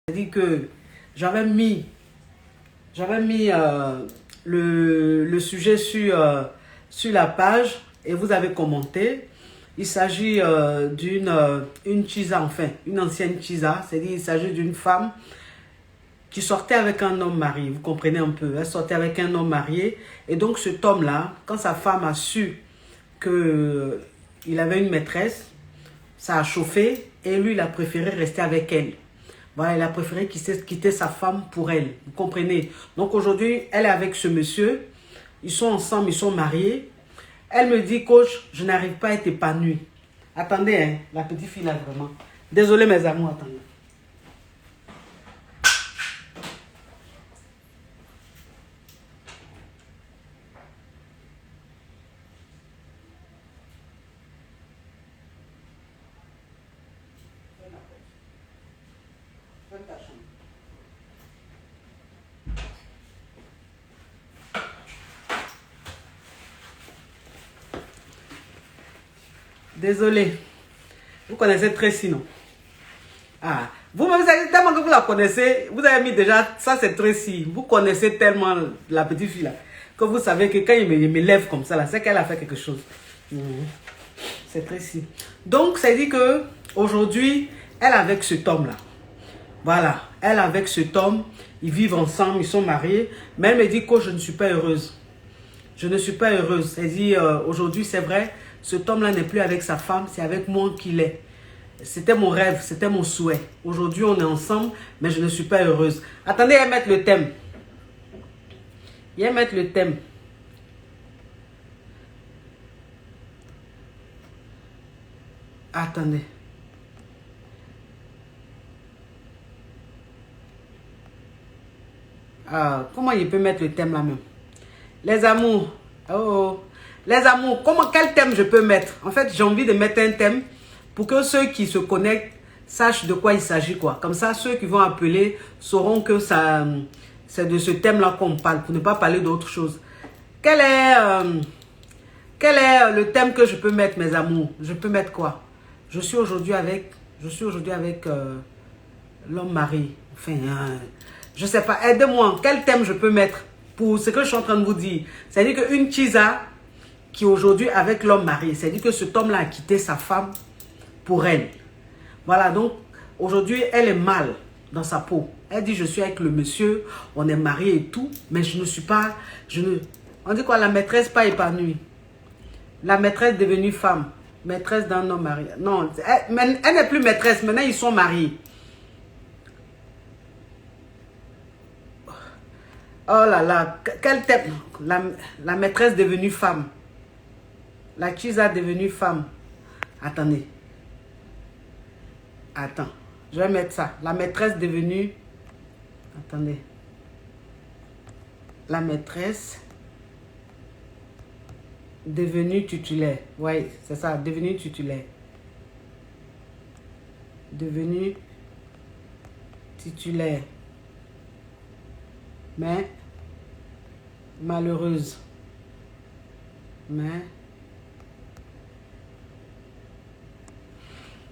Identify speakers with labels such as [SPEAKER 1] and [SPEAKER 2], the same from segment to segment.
[SPEAKER 1] C'est-à-dire que j'avais mis le sujet sur la page et vous avez commenté. Il s'agit d'une Chisa, enfin, une ancienne Chisa. C'est-à-dire il s'agit d'une femme qui sortait avec un homme marié. Vous comprenez un peu. Elle sortait avec un homme marié. Et donc cet homme-là, quand sa femme a su qu'il avait une maîtresse, ça a chauffé et lui, il a préféré rester avec elle. Voilà, il a préféré quitter sa femme pour elle. Vous comprenez? Donc aujourd'hui, elle est avec ce monsieur. Ils sont ensemble, ils sont mariés. Elle me dit, coach, je n'arrive pas à être épanouie. Attendez, hein, la petite fille là, vraiment. Désolé mes amours, attendez. Désolé. Vous connaissez Tracy, non? Ah, vous-même, tellement que vous la connaissez, vous avez mis déjà, ça c'est Tracy. Vous connaissez tellement la petite fille là, que vous savez que quand il me lève comme ça là, c'est qu'elle a fait quelque chose. C'est Tracy. Donc, ça dit que aujourd'hui, elle est avec cet homme là. Voilà, elle est avec cet homme, ils vivent ensemble, ils sont mariés, mais elle me dit que je ne suis pas heureuse. Je ne suis pas heureuse. Elle dit, aujourd'hui, c'est vrai, cet homme-là n'est plus avec sa femme, c'est avec moi qu'il est. C'était mon rêve, c'était mon souhait. Aujourd'hui, on est ensemble, mais je ne suis pas heureuse. Attendez, elle mettre le thème. Il va mettre le thème. Attendez. Comment il peut mettre le thème là même? Les amours. Oh. Les amours, quel thème je peux mettre? En fait, j'ai envie de mettre un thème pour que ceux qui se connectent sachent de quoi il s'agit, quoi. Comme ça, ceux qui vont appeler sauront que c'est de ce thème-là qu'on parle, pour ne pas parler d'autre chose. Quel est le thème que je peux mettre, mes amours? Je peux mettre quoi? Je suis aujourd'hui avec l'homme marié. Enfin, je sais pas. Aidez-moi. Quel thème je peux mettre pour ce que je suis en train de vous dire? C'est-à-dire qu'une Chisa qui aujourd'hui avec l'homme marié, c'est-à-dire que cet homme-là a quitté sa femme pour elle. Voilà, donc aujourd'hui, elle est mal dans sa peau. Elle dit, je suis avec le monsieur, on est marié et tout, mais je ne suis pas, on dit quoi, la maîtresse pas épanouie. La maîtresse devenue femme, maîtresse d'un homme marié. Non, elle n'est plus maîtresse, maintenant ils sont mariés. Oh là là, quel thème? La maîtresse devenue femme. La Chisa devenue femme. Attendez. Attends. Je vais mettre ça. La maîtresse devenue... Attendez. La maîtresse devenue titulaire. Oui, c'est ça. Devenue titulaire. Devenue titulaire. Mais malheureuse. Mais...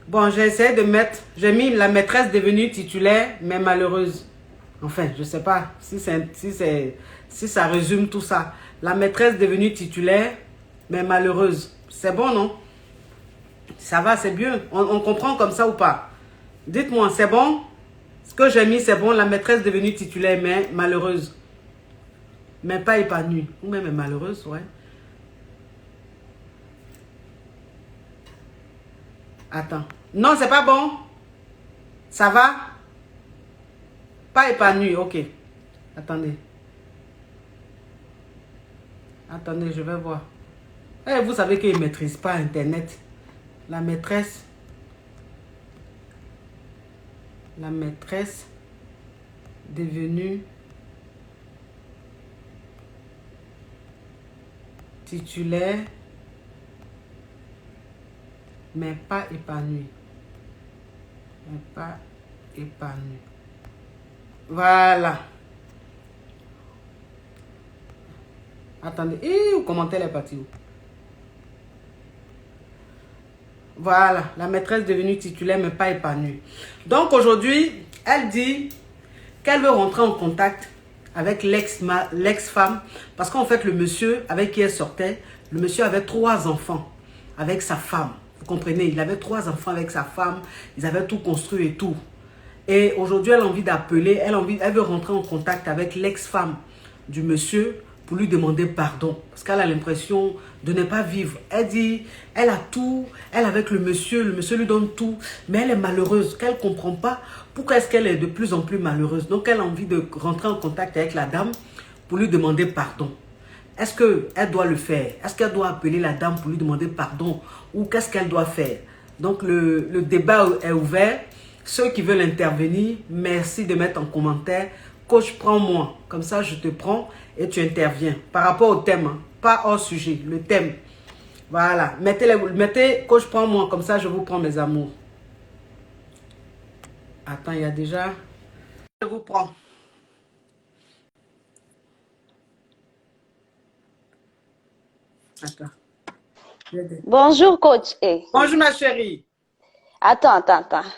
[SPEAKER 1] Bon, j'ai essayé de mettre, j'ai mis la maîtresse devenue titulaire, mais malheureuse. Enfin, je ne sais pas si ça résume tout ça. La maîtresse devenue titulaire, mais malheureuse. C'est bon, non? Ça va, c'est bien. On comprend comme ça ou pas? Dites-moi, c'est bon? Ce que j'ai mis, c'est bon. La maîtresse devenue titulaire, mais malheureuse. Mais pas épanouie. Ou même malheureuse, ouais. Attends. Non, c'est pas bon. Ça va? Pas épanoui, ok. Attendez. Attendez, je vais voir. Eh, vous savez qu'il ne maîtrise pas Internet. La maîtresse devenue titulaire, mais pas épanouie. Mais pas épanouie. Voilà. Attendez. Le commentaire est parti où? Voilà. La maîtresse devenue titulaire, mais pas épanouie. Donc aujourd'hui, Elle dit qu'elle veut rentrer en contact avec l'ex-femme parce qu'en fait, le monsieur avec qui elle sortait, le monsieur avait 3 enfants avec sa femme. Vous comprenez? Il avait 3 enfants avec sa femme. Ils avaient tout construit et tout. Et aujourd'hui, elle a envie d'appeler, elle veut rentrer en contact avec l'ex-femme du monsieur pour lui demander pardon. Parce qu'elle a l'impression de ne pas vivre. Elle dit, elle a tout, elle avec le monsieur lui donne tout, mais elle est malheureuse, qu'elle ne comprend pas pourquoi est-ce qu'elle est de plus en plus malheureuse. Donc, elle a envie de rentrer en contact avec la dame pour lui demander pardon. Est-ce qu'elle doit le faire? Est-ce qu'elle doit appeler la dame pour lui demander pardon? Ou qu'est-ce qu'elle doit faire? Donc, le débat est ouvert. Ceux qui veulent intervenir, merci de mettre en commentaire. Coach, prends-moi. Comme ça, je te prends et tu interviens. Par rapport au thème, hein, pas hors sujet, le thème. Voilà. Mettez coach, prends-moi. Comme ça, je vous prends, mes amours. Attends, il y a déjà... Je vous prends. Attends.
[SPEAKER 2] Bonjour, coach.
[SPEAKER 1] Bonjour, ma chérie.
[SPEAKER 2] Attends.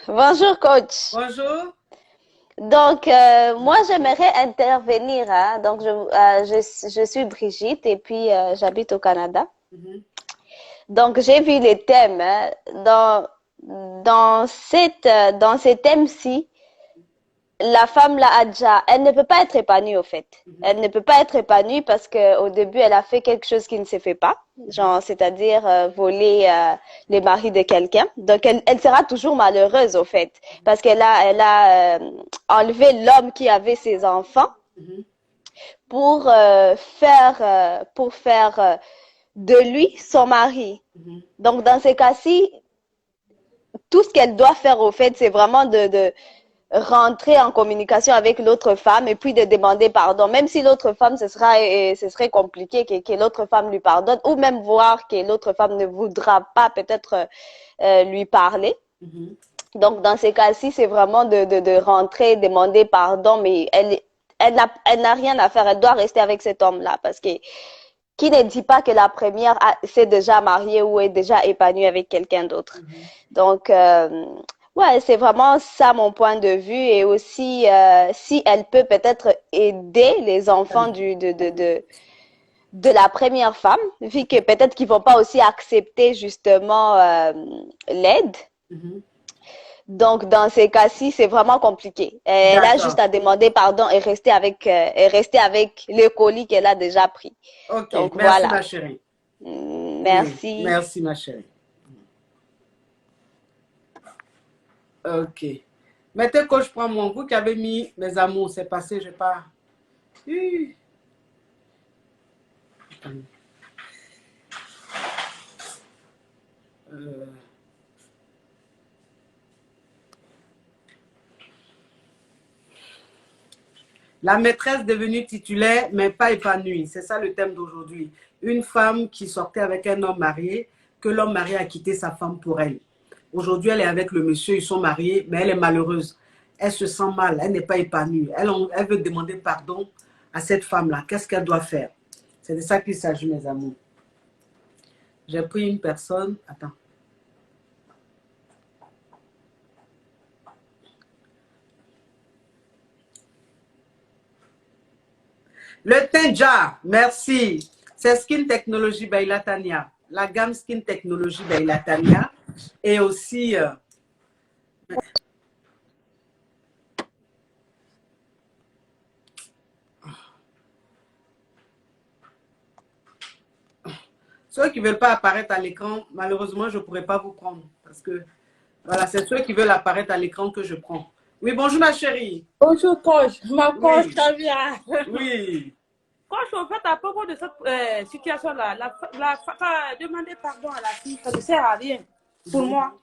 [SPEAKER 2] Bonjour, coach.
[SPEAKER 1] Bonjour.
[SPEAKER 2] Donc, moi, j'aimerais intervenir. Hein. Donc, je suis Brigitte et puis j'habite au Canada. Donc, j'ai vu les thèmes. Hein. Dans ces thèmes-ci, la femme là elle ne peut pas être épanouie au fait. Elle ne peut pas être épanouie parce qu'au début, elle a fait quelque chose qui ne se fait pas. Genre, c'est-à-dire voler les maris de quelqu'un. Donc, elle sera toujours malheureuse au fait. Parce qu'elle a enlevé l'homme qui avait ses enfants pour faire de lui son mari. Donc, dans ces cas-ci, tout ce qu'elle doit faire au fait, c'est vraiment de rentrer en communication avec l'autre femme et puis de demander pardon. Même si l'autre femme, ce serait compliqué que l'autre femme lui pardonne ou même voir que l'autre femme ne voudra pas peut-être lui parler. Donc, dans ces cas-ci, c'est vraiment de rentrer, demander pardon, mais elle n'a rien à faire. Elle doit rester avec cet homme-là parce que qui ne dit pas que la première s'est déjà mariée ou est déjà épanouie avec quelqu'un d'autre. Donc, ouais, c'est vraiment ça mon point de vue et aussi si elle peut peut-être aider les enfants de la première femme, vu que peut-être qu'ils vont pas aussi accepter justement l'aide. Donc, dans ces cas-ci, c'est vraiment compliqué. Elle a juste à demander pardon et rester avec le colis qu'elle a déjà pris.
[SPEAKER 1] Ok,
[SPEAKER 2] donc,
[SPEAKER 1] merci
[SPEAKER 2] voilà.
[SPEAKER 1] ma chérie.
[SPEAKER 2] Merci.
[SPEAKER 1] Oui, merci ma chérie. Ok. Mettez coach, prends-moi. Vous qui avez mis mes amours, c'est passé, je pars. La maîtresse devenue titulaire, mais pas épanouie. C'est ça le thème d'aujourd'hui. Une femme qui sortait avec un homme marié, que l'homme marié a quitté sa femme pour elle. Aujourd'hui, elle est avec le monsieur, ils sont mariés, mais elle est malheureuse. Elle se sent mal, elle n'est pas épanouie. Elle veut demander pardon à cette femme-là. Qu'est-ce qu'elle doit faire? C'est de ça qu'il s'agit, mes amours. J'ai pris une personne. Attends. Le Tenja, merci. C'est Skin Technology by Latania. La gamme Skin Technology by Latania. Et aussi... ceux qui ne veulent pas apparaître à l'écran, malheureusement, je ne pourrais pas vous prendre. Parce que, voilà, c'est ceux qui veulent apparaître à l'écran que je prends. Oui, bonjour ma chérie.
[SPEAKER 3] Bonjour coach, ma coach, ça vient.
[SPEAKER 1] Oui.
[SPEAKER 3] Coach, en fait, à propos de cette situation-là, demander pardon à la fille, ça ne sert à rien pour moi.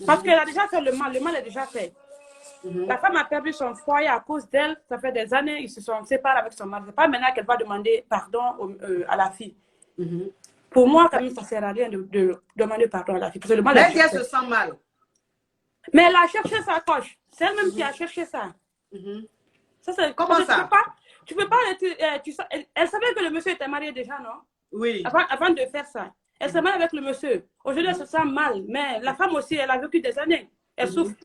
[SPEAKER 3] Parce qu'elle a déjà fait le mal est déjà fait. La femme a perdu son foyer à cause d'elle, ça fait des années, ils se sont séparés avec son mari. Ce n'est pas maintenant qu'elle va demander pardon à la fille. Pour moi, quand même, ça ne sert à rien de demander pardon à la fille. Parce que le mal est déjà fait.
[SPEAKER 1] Elle se sent mal.
[SPEAKER 3] Mais elle a cherché sa coach. C'est elle-même qui a cherché ça. Ça
[SPEAKER 1] comment ça?
[SPEAKER 3] Tu peux pas elle savait que le monsieur était marié déjà, non?
[SPEAKER 1] Oui.
[SPEAKER 3] Avant de faire ça. Elle s'est mariée avec le monsieur. Aujourd'hui, elle se sent mal. Mais la femme aussi, elle a vécu des années. Elle souffre.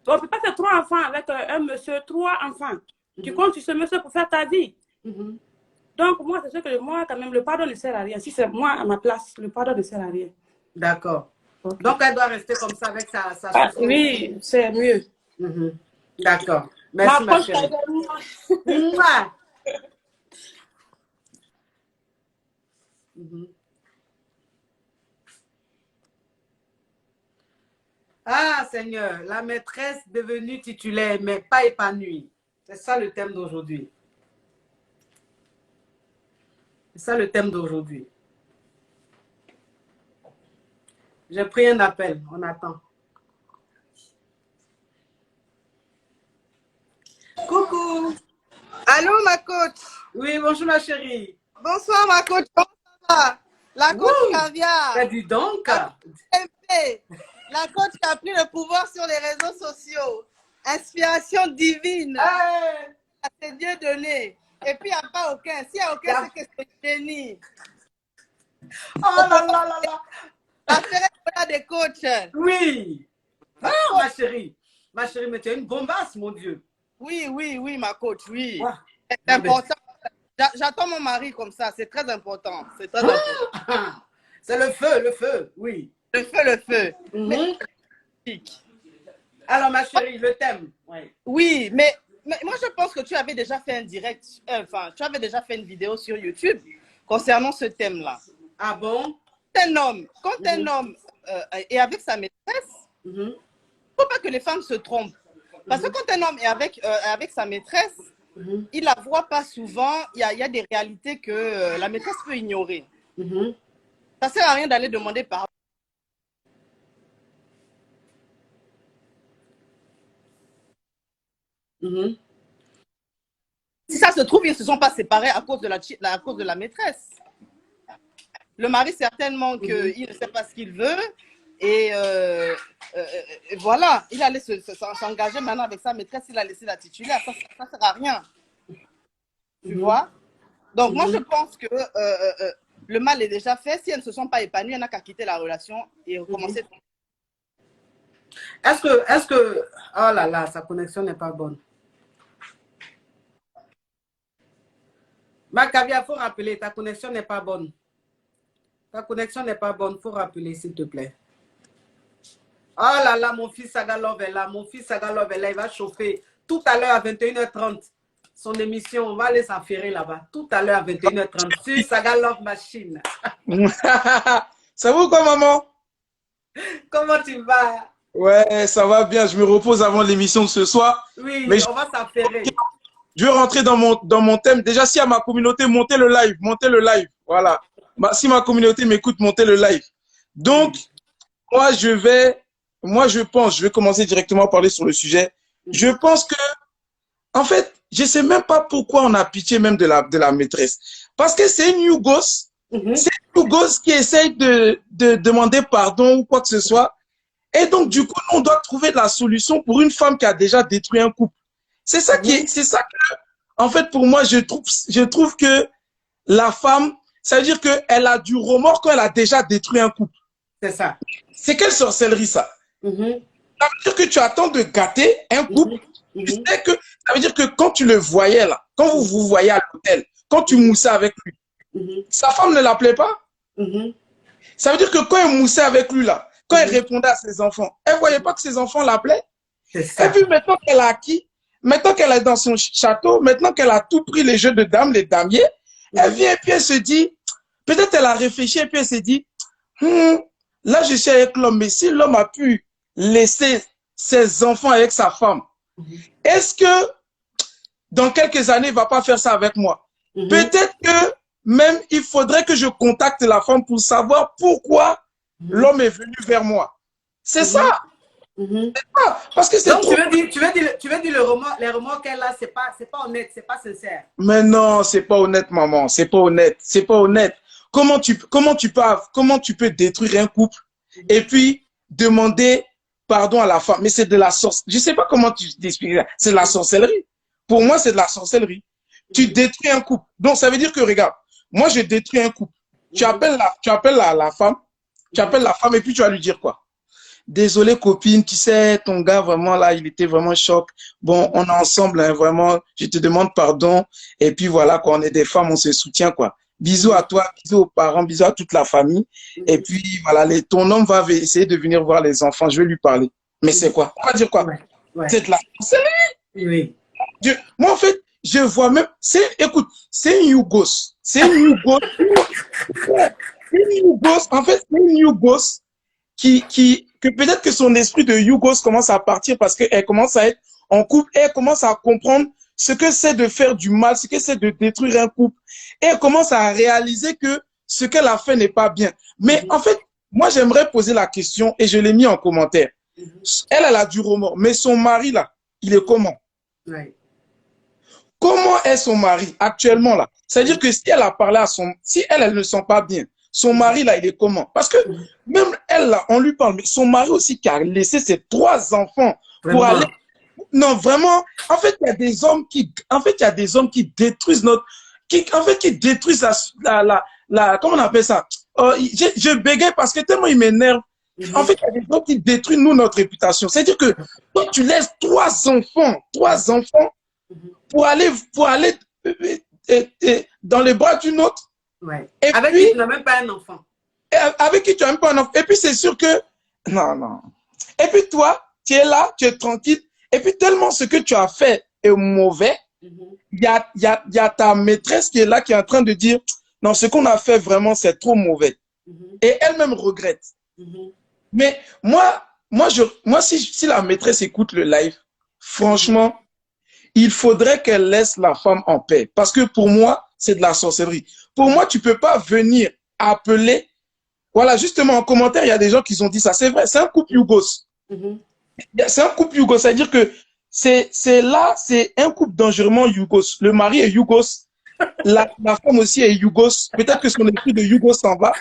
[SPEAKER 3] On ne peut pas faire 3 enfants avec un monsieur, 3 enfants. Tu comptes sur ce monsieur pour faire ta vie. Donc, moi, c'est sûr que moi, quand même, le pardon ne sert à rien. Si c'est moi à ma place, le pardon ne sert à rien.
[SPEAKER 1] D'accord. Okay. Donc, elle doit rester comme ça avec sa souffrance.
[SPEAKER 3] Oui, c'est mieux.
[SPEAKER 1] D'accord. Merci, ma chérie. Ah, Seigneur, la maîtresse devenue titulaire, mais pas épanouie. C'est ça le thème d'aujourd'hui. C'est ça le thème d'aujourd'hui. J'ai pris un appel, on attend. Coucou.
[SPEAKER 4] Allô, ma coach.
[SPEAKER 1] Oui, bonjour ma chérie.
[SPEAKER 4] Bonsoir, ma coach. Comment ça va? La coach Caviar.
[SPEAKER 1] Bah, dis donc.
[SPEAKER 4] La coach qui a pris le pouvoir sur les réseaux sociaux. Inspiration divine. C'est Dieu donné. Et puis, il n'y a pas aucun. S'il n'y a aucun, c'est que c'est génie.
[SPEAKER 1] Oh là là là là.
[SPEAKER 4] La cérémonie des coachs.
[SPEAKER 1] Oui. Ah, ma chérie. Ma chérie, mais tu es une bombasse, mon Dieu.
[SPEAKER 4] Oui, oui, oui, ma coach, oui.
[SPEAKER 1] Ouais.
[SPEAKER 4] C'est important. J'attends mon mari comme ça. C'est très important. C'est très important.
[SPEAKER 1] C'est le feu, oui.
[SPEAKER 4] Le feu.
[SPEAKER 1] Alors, ma chérie, le thème.
[SPEAKER 4] Oui, mais moi, je pense que tu avais déjà fait un direct, enfin, tu avais déjà fait une vidéo sur YouTube concernant ce thème-là.
[SPEAKER 1] Ah bon?
[SPEAKER 4] Quand un homme est avec sa maîtresse, il ne faut pas que les femmes se trompent. Parce que quand un homme est avec sa maîtresse, il ne la voit pas souvent, il y a des réalités que la maîtresse peut ignorer. Ça ne sert à rien d'aller demander pardon. Si ça se trouve, ils ne se sont pas séparés à cause de la maîtresse. Le mari, certainement qu'il ne sait pas ce qu'il veut. Et voilà, il allait s'engager maintenant avec sa maîtresse, il a laissé la titulaire. Ça ne sert à rien. Tu vois? Donc, moi, je pense que le mal est déjà fait. Si elles ne se sont pas épanouies, il n'y en a qu'à quitter la relation et recommencer.
[SPEAKER 1] Est-ce que... Oh là là, sa connexion n'est pas bonne. Ma Caviar, il faut rappeler, ta connexion n'est pas bonne. Ta connexion n'est pas bonne, il faut rappeler, s'il te plaît. Oh là là, mon fils Sagalov est là. Mon fils Sagalov est là, il va chauffer. Tout à l'heure à 21h30, son émission, on va aller s'affairer là-bas. Tout à l'heure à 21h30, sur Sagalov Machine.
[SPEAKER 5] Ça va ou quoi, maman?
[SPEAKER 1] Comment tu vas?
[SPEAKER 5] Ouais, ça va bien. Je me repose avant l'émission de ce soir.
[SPEAKER 1] Oui,
[SPEAKER 5] mais
[SPEAKER 1] on va s'affairer.
[SPEAKER 5] Je vais rentrer dans mon thème. Déjà, si à ma communauté, montez le live. Montez le live. Voilà. Si ma communauté m'écoute, montez le live. Donc, moi, je pense, je vais commencer directement à parler sur le sujet. Je pense que, en fait, je ne sais même pas pourquoi on a pitié même de la maîtresse. Parce que c'est une Yougos. C'est une Yougos qui essaye de demander pardon ou quoi que ce soit. Et donc, du coup, on doit trouver la solution pour une femme qui a déjà détruit un couple. C'est ça que, en fait, pour moi, je trouve que la femme, ça veut dire qu'elle a du remords quand elle a déjà détruit un couple.
[SPEAKER 1] C'est ça.
[SPEAKER 5] C'est quelle sorcellerie, ça? Ça veut dire que tu attends de gâter un couple. Tu sais que, ça veut dire que quand tu le voyais là, quand vous vous voyez à l'hôtel, quand tu moussais avec lui, sa femme ne l'appelait pas. Ça veut dire que quand elle moussait avec lui là, quand elle répondait à ses enfants, elle ne voyait pas que ses enfants l'appelaient. Et puis maintenant qu'elle a acquis, maintenant qu'elle est dans son château, maintenant qu'elle a tout pris les jeux de dames, les damiers, elle vient et puis elle se dit, peut-être elle a réfléchi et puis elle s'est dit, là je suis avec l'homme, mais si l'homme a pu laisser ses enfants avec sa femme, est-ce que dans quelques années il ne va pas faire ça avec moi? Peut-être que même il faudrait que je contacte la femme pour savoir pourquoi l'homme est venu vers moi. C'est ça. Parce que
[SPEAKER 1] donc, tu veux dire les remords qu'elle a, c'est pas honnête, c'est pas sincère.
[SPEAKER 5] Mais non, c'est pas honnête, maman. C'est pas honnête. C'est pas honnête. Comment tu peux détruire un couple et puis demander pardon à la femme? Mais c'est de la sorcellerie. Je sais pas comment tu t'expliques. C'est de la sorcellerie. Pour moi, c'est de la sorcellerie. Tu détruis un couple. Donc, ça veut dire que, regarde, moi, je détruis un couple. Tu appelles la femme. Tu appelles la femme et puis tu vas lui dire quoi? désolé copine, tu sais, ton gars vraiment là, il était vraiment choc. Bon, on est ensemble, hein, vraiment, je te demande pardon. Et puis voilà, quand on est des femmes, on se soutient, quoi. Bisous à toi, bisous aux parents, bisous à toute la famille. Et puis voilà, ton homme va essayer de venir voir les enfants, je vais lui parler. Mais c'est quoi? On va dire quoi?
[SPEAKER 1] Ouais. Ouais.
[SPEAKER 5] C'est là. C'est lui.
[SPEAKER 1] Oui.
[SPEAKER 5] Moi, en fait, je vois même, écoute, c'est une Yougos. C'est une Yougos. En fait, c'est une Yougos que peut-être que son esprit de Yougos commence à partir parce qu'elle commence à être en couple et elle commence à comprendre ce que c'est de faire du mal, ce que c'est de détruire un couple. Et elle commence à réaliser que ce qu'elle a fait n'est pas bien. Mais en fait, moi, j'aimerais poser la question et je l'ai mis en commentaire. Elle a du remords. Mais son mari, là, il est comment?
[SPEAKER 1] Ouais.
[SPEAKER 5] Comment est son mari actuellement, là? C'est-à-dire que si elle a parlé à si elle ne sent pas bien, son mari, là, il est comment? Parce que même elle, là, on lui parle, mais son mari aussi qui a laissé ses 3 enfants pour aller... Non, vraiment, en fait, il y a des hommes qui détruisent qui détruisent comment on appelle ça? Je bégaye parce que tellement il m'énerve. En fait, il y a des gens qui détruisent notre réputation. C'est-à-dire que toi, tu laisses 3 enfants pour aller dans les bras d'une autre.
[SPEAKER 1] Ouais.
[SPEAKER 5] Et
[SPEAKER 1] avec
[SPEAKER 5] puis,
[SPEAKER 1] qui tu n'as même pas un enfant.
[SPEAKER 5] Avec qui tu n'as même pas un enfant. Et puis, c'est sûr que... Non. Et puis, toi, tu es là, tu es tranquille. Et puis, tellement ce que tu as fait est mauvais, il y a ta maîtresse qui est là, qui est en train de dire, non, ce qu'on a fait vraiment, c'est trop mauvais. Et elle-même regrette. Mais moi, si la maîtresse écoute le live, franchement, il faudrait qu'elle laisse la femme en paix. Parce que pour moi, c'est de la sorcellerie. Pour moi, tu ne peux pas venir appeler. Voilà, justement, en commentaire, il y a des gens qui ont dit ça. C'est vrai, c'est un couple Yougos. C'est un couple Yougos. C'est-à-dire que c'est un couple dangereusement Yougos. Le mari est Yougos. La femme aussi est Yougos. Peut-être que son esprit de Yougos s'en va.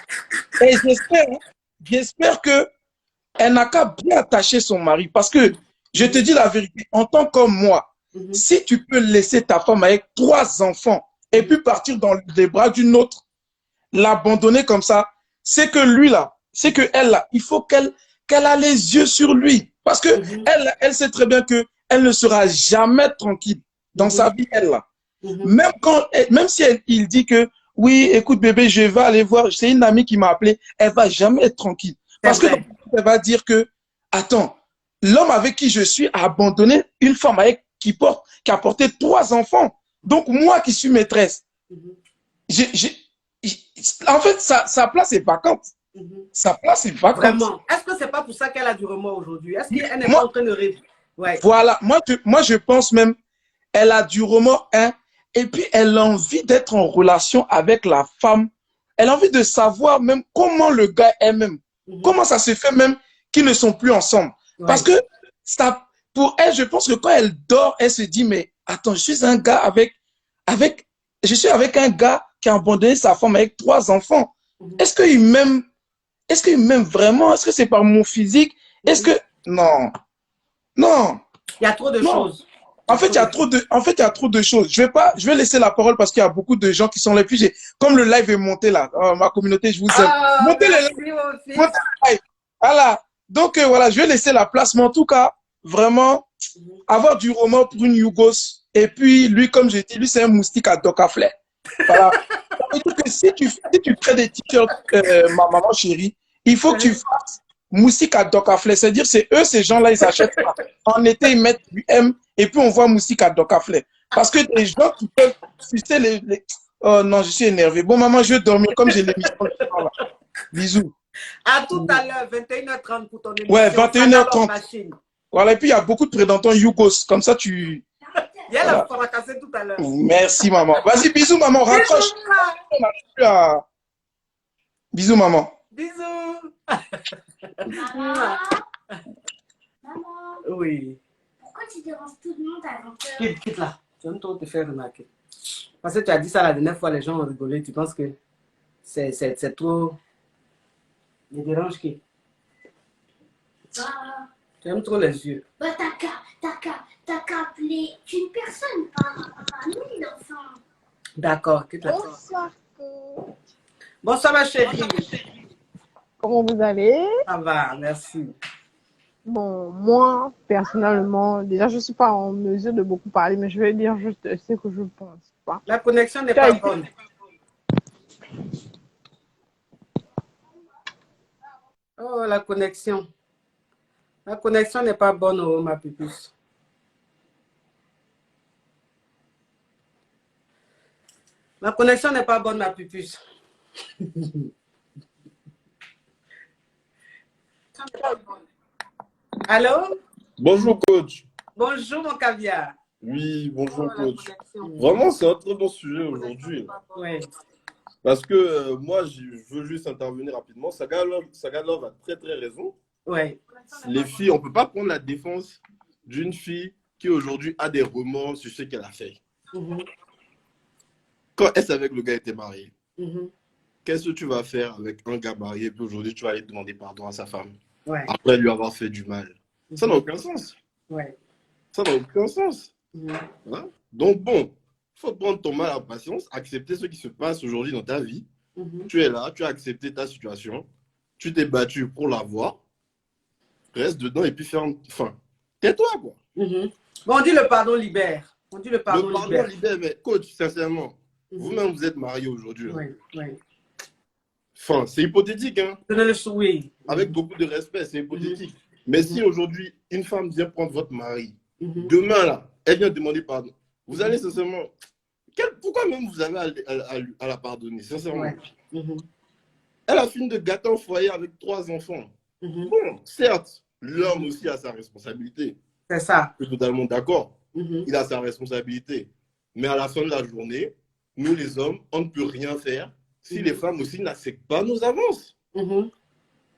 [SPEAKER 5] Et j'espère qu'elle n'a qu'à bien attacher son mari. Parce que, je te dis la vérité, en tant qu'homme, moi, si tu peux laisser ta femme avec 3 enfants et puis partir dans les bras d'une autre, l'abandonner comme ça, c'est que lui là, c'est que elle là, il faut qu'elle a les yeux sur lui. Parce que elle sait très bien que elle ne sera jamais tranquille dans sa vie, elle là. Même si il dit que oui, écoute bébé, je vais aller voir, c'est une amie qui m'a appelé, elle va jamais être tranquille. Parce que elle va dire que, attends, l'homme avec qui je suis a abandonné une femme qui a porté 3 enfants. Donc moi qui suis maîtresse, en fait, sa place est vacante. Sa place est vacante.
[SPEAKER 1] Vraiment. Est-ce que c'est pas pour ça qu'elle a du remords aujourd'hui? Est-ce qu'elle n'est pas en train de rêver? Ouais.
[SPEAKER 5] Voilà. Moi, je pense même, elle a du remords, et puis elle a envie d'être en relation avec la femme. Elle a envie de savoir même comment le gars est même. Comment ça se fait même qu'ils ne sont plus ensemble. Ouais. Parce que pour elle, je pense que quand elle dort, elle se dit, mais attends, je suis un gars je suis avec un gars qui a abandonné sa femme avec 3 enfants. Est-ce qu'il m'aime? Est-ce qu'il m'aime vraiment? Est-ce que c'est par mon physique? Est-ce que... Non. Non.
[SPEAKER 1] Il y a trop de choses.
[SPEAKER 5] En fait, il y a trop de choses. Je vais laisser la parole parce qu'il y a beaucoup de gens qui sont là. Puis comme le live est monté là, ma communauté, je vous aime. Montez le live. Voilà. Donc voilà, je vais laisser la place. Mais en tout cas, vraiment, avoir du remords pour une Yougos. Et puis, lui, comme j'ai dit, lui, c'est un moustique à Docaflet. Voilà. Que si tu crées des t-shirts, ma maman chérie, il faut que tu fasses moustique à Docaflet. C'est-à-dire, c'est eux, ces gens-là, ils achètent ça. En été, ils mettent du M et puis on voit moustique à Docaflet. Parce que des gens qui peuvent sucer Oh non, je suis énervé. Bon, maman, je vais dormir comme j'ai l'émission. Bisous.
[SPEAKER 1] À tout à l'heure, 21h30 pour ton émission.
[SPEAKER 5] Ouais, 21h30. Voilà, et puis il y a beaucoup de prédateurs Yougos. Comme ça, tu...
[SPEAKER 1] Il y a la fracassée tout à l'heure.
[SPEAKER 5] Merci, maman. Vas-y, bisous, maman. Raccroche. Bisous, maman.
[SPEAKER 1] Bisous.
[SPEAKER 6] Maman.
[SPEAKER 1] Oui.
[SPEAKER 6] Pourquoi tu déranges tout le monde à 20h?
[SPEAKER 1] Quitte là. Tu aimes trop te faire remarquer. Parce que tu as dit ça la dernière fois, les gens ont rigolé. Tu penses que c'est trop... Il dérange qui? Tu aimes trop les yeux.
[SPEAKER 6] Bah t'as qu'à appeler une personne, pas nous, l'enfant.
[SPEAKER 1] D'accord, quitte là.
[SPEAKER 7] Bonsoir.
[SPEAKER 1] Bonsoir ma chérie.
[SPEAKER 7] Comment vous allez?
[SPEAKER 1] Ça va, merci.
[SPEAKER 7] Bon, moi, personnellement, déjà, je ne suis pas en mesure de beaucoup parler, mais je vais dire juste ce que je pense. Quoi.
[SPEAKER 1] La connexion n'est
[SPEAKER 7] Tu as
[SPEAKER 1] pas
[SPEAKER 7] été-
[SPEAKER 1] bonne. Oh, la connexion. La connexion n'est pas bonne, oh, ma pupus. La connexion n'est pas bonne, ma pupus. Allô?
[SPEAKER 8] Bonjour coach.
[SPEAKER 1] Bonjour, mon caviar.
[SPEAKER 8] Oui, bonjour
[SPEAKER 1] Oh, la
[SPEAKER 8] coach.
[SPEAKER 1] connexion.
[SPEAKER 8] Vraiment, c'est un très bon sujet aujourd'hui.
[SPEAKER 1] Oui.
[SPEAKER 8] Parce que moi, je veux juste intervenir rapidement. Sagalov a très très raison.
[SPEAKER 1] Oui.
[SPEAKER 8] Les filles, on ne peut pas prendre la défense d'une fille qui aujourd'hui a des remords sur ce qu'elle a fait. Quand elle savait que le gars était marié, qu'est-ce que tu vas faire avec un gars marié, puis aujourd'hui tu vas aller demander pardon à sa femme après lui avoir fait du mal? Ça n'a aucun sens. Ça n'a aucun sens. Hein? Donc bon, il faut prendre ton mal à patience, accepter ce qui se passe aujourd'hui dans ta vie. Tu es là, tu as accepté ta situation, tu t'es battu pour l'avoir, reste dedans et puis enfin, tais-toi quoi.
[SPEAKER 1] Bon, on dit le pardon libère. On dit le pardon libère.
[SPEAKER 8] Mais coach, sincèrement, vous-même vous êtes marié aujourd'hui.
[SPEAKER 1] Oui.
[SPEAKER 8] Enfin, c'est hypothétique, hein.
[SPEAKER 1] Donnez le souhait.
[SPEAKER 8] Avec beaucoup de respect, c'est hypothétique. Mais si aujourd'hui, une femme vient prendre votre mari, demain, là, elle vient demander pardon, vous allez sincèrement... Pourquoi même vous avez à la pardonner, sincèrement? Elle a fini de gâter un foyer avec 3 enfants. Bon, certes, l'homme aussi a sa responsabilité.
[SPEAKER 1] C'est ça.
[SPEAKER 8] Je suis totalement d'accord. Il a sa responsabilité. Mais à la fin de la journée, nous les hommes, on ne peut rien faire si les femmes aussi n'acceptent pas nos avances.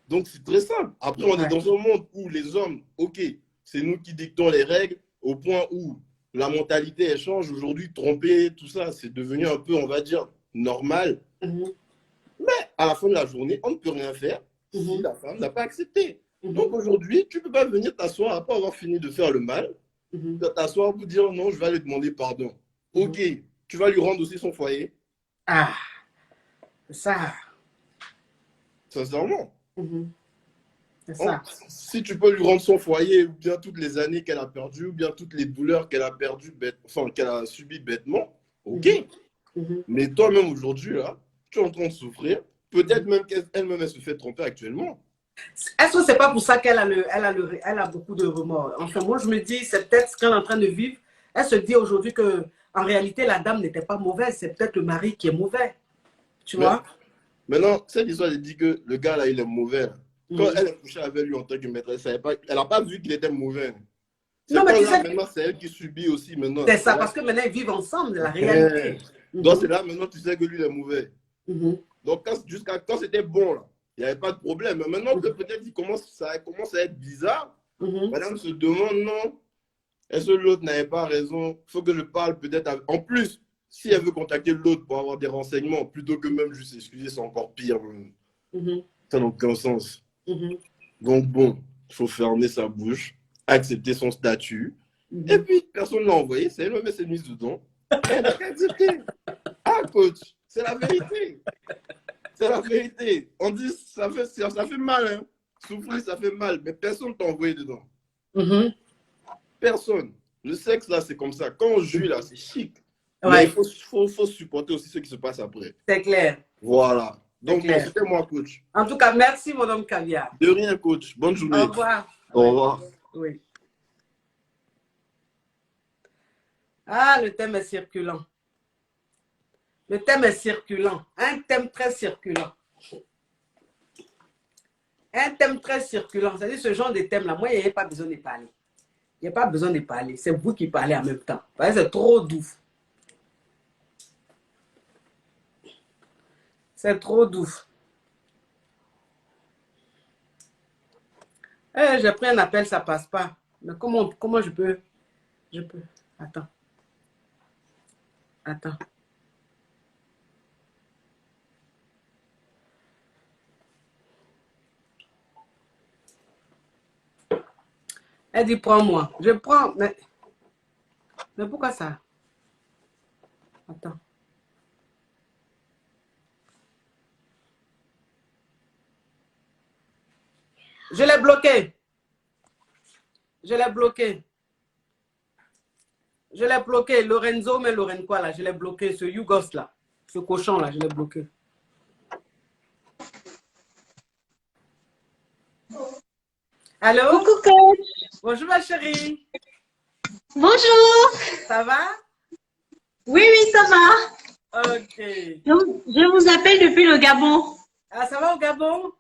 [SPEAKER 8] Donc c'est très simple. Après, on est dans un monde où les hommes, ok, c'est nous qui dictons les règles, au point où la mentalité elle change. Aujourd'hui, tromper, tout ça, c'est devenu un peu, on va dire, normal. Mais à la fin de la journée, on ne peut rien faire si la femme n'a pas accepté. Donc aujourd'hui, tu ne peux pas venir t'asseoir après avoir fini de faire le mal, t'asseoir pour dire non, je vais aller demander pardon. Ok, tu vas lui rendre aussi son foyer.
[SPEAKER 1] Ah, c'est ça.
[SPEAKER 8] Sincèrement.
[SPEAKER 1] C'est ça.
[SPEAKER 8] Si tu peux lui rendre son foyer, ou bien toutes les années qu'elle a perdues, ou bien toutes les douleurs qu'elle a perdues, qu'elle a subies bêtement, ok. Mais toi-même aujourd'hui, là, tu es en train de souffrir. Peut-être même qu'elle-même elle se fait tromper actuellement.
[SPEAKER 1] Est-ce que c'est pas pour ça qu'elle a beaucoup de remords? Enfin, moi, je me dis, c'est peut-être ce qu'elle est en train de vivre. Elle se dit aujourd'hui que, en réalité, la dame n'était pas mauvaise. C'est peut-être le mari qui est mauvais. Tu vois?
[SPEAKER 8] Maintenant, cette histoire, elle dit que le gars, là, il est mauvais. Quand elle est couchée avec lui en tant que maîtresse, elle n'a pas vu qu'il était mauvais.
[SPEAKER 1] Non, mais tu sais,
[SPEAKER 8] maintenant, c'est elle qui subit aussi maintenant.
[SPEAKER 1] c'est ça, parce que maintenant, ils vivent ensemble, la réalité.
[SPEAKER 8] Donc, c'est là, maintenant, tu sais que lui, il est mauvais. Donc, jusqu'à quand c'était bon, là, il n'y avait pas de problème. Mais maintenant que peut-être ça commence à être bizarre, madame se demande, non, est-ce que l'autre n'avait pas raison? Il faut que je parle peut-être. En plus, si elle veut contacter l'autre pour avoir des renseignements, plutôt que même juste excuser, c'est encore pire. Ça n'a aucun sens. Donc bon, il faut fermer sa bouche, accepter son statut. Et puis, personne ne l'a envoyé, c'est elle-même, elle s'est mise dedans. Elle a accepté. Ah, coach, c'est la vérité. C'est la vérité. On dit, ça fait mal, hein. Souffrir, ça fait mal, mais personne ne t'a envoyé dedans. Personne. Le sexe, là, c'est comme ça. Quand on joue, là, c'est chic. Mais il faut supporter aussi ce qui se passe après.
[SPEAKER 1] C'est clair.
[SPEAKER 8] Voilà. Donc, c'était moi, coach.
[SPEAKER 1] En tout cas, merci, mon homme caviar.
[SPEAKER 8] De rien, coach. Bonne journée.
[SPEAKER 1] Au revoir.
[SPEAKER 8] Au revoir.
[SPEAKER 1] Oui. Ah, le thème est circulant. Le thème est circulant. Un thème très circulant. Un thème très circulant. C'est-à-dire ce genre de thème-là, moi, il n'y a pas besoin de parler. Il n'y a pas besoin de parler. C'est vous qui parlez en même temps. C'est trop doux. C'est trop doux. J'ai pris un appel, ça passe pas. Mais comment je peux... Attends. Elle dit, prends-moi. Je prends, mais pourquoi ça? Attends. Je l'ai bloqué. Je l'ai bloqué. Je l'ai bloqué. Lorenzo, mais Loren quoi là? Je l'ai bloqué. Ce Yougos là. Ce cochon là, je l'ai bloqué. Allô?
[SPEAKER 9] Coucou coach.
[SPEAKER 1] Bonjour ma chérie.
[SPEAKER 9] Bonjour.
[SPEAKER 1] Ça va?
[SPEAKER 9] Oui, oui, ça va.
[SPEAKER 1] Ok.
[SPEAKER 9] Je vous appelle depuis le Gabon.
[SPEAKER 1] Ah, ça va au Gabon?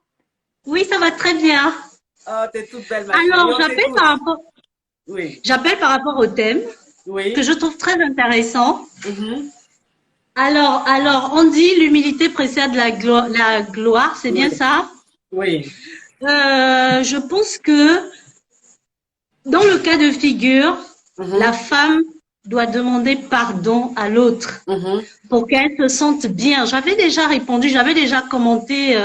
[SPEAKER 9] Oui, ça va très bien.
[SPEAKER 1] Oh, t'es toute belle, ma chérie.
[SPEAKER 9] Alors, j'appelle par rapport au thème que je trouve très intéressant. Alors, on dit l'humilité précède la gloire, c'est bien ça?
[SPEAKER 1] Oui.
[SPEAKER 9] Je pense que dans le cas de figure, la femme doit demander pardon à l'autre pour qu'elle se sente bien. J'avais déjà répondu, j'avais déjà commenté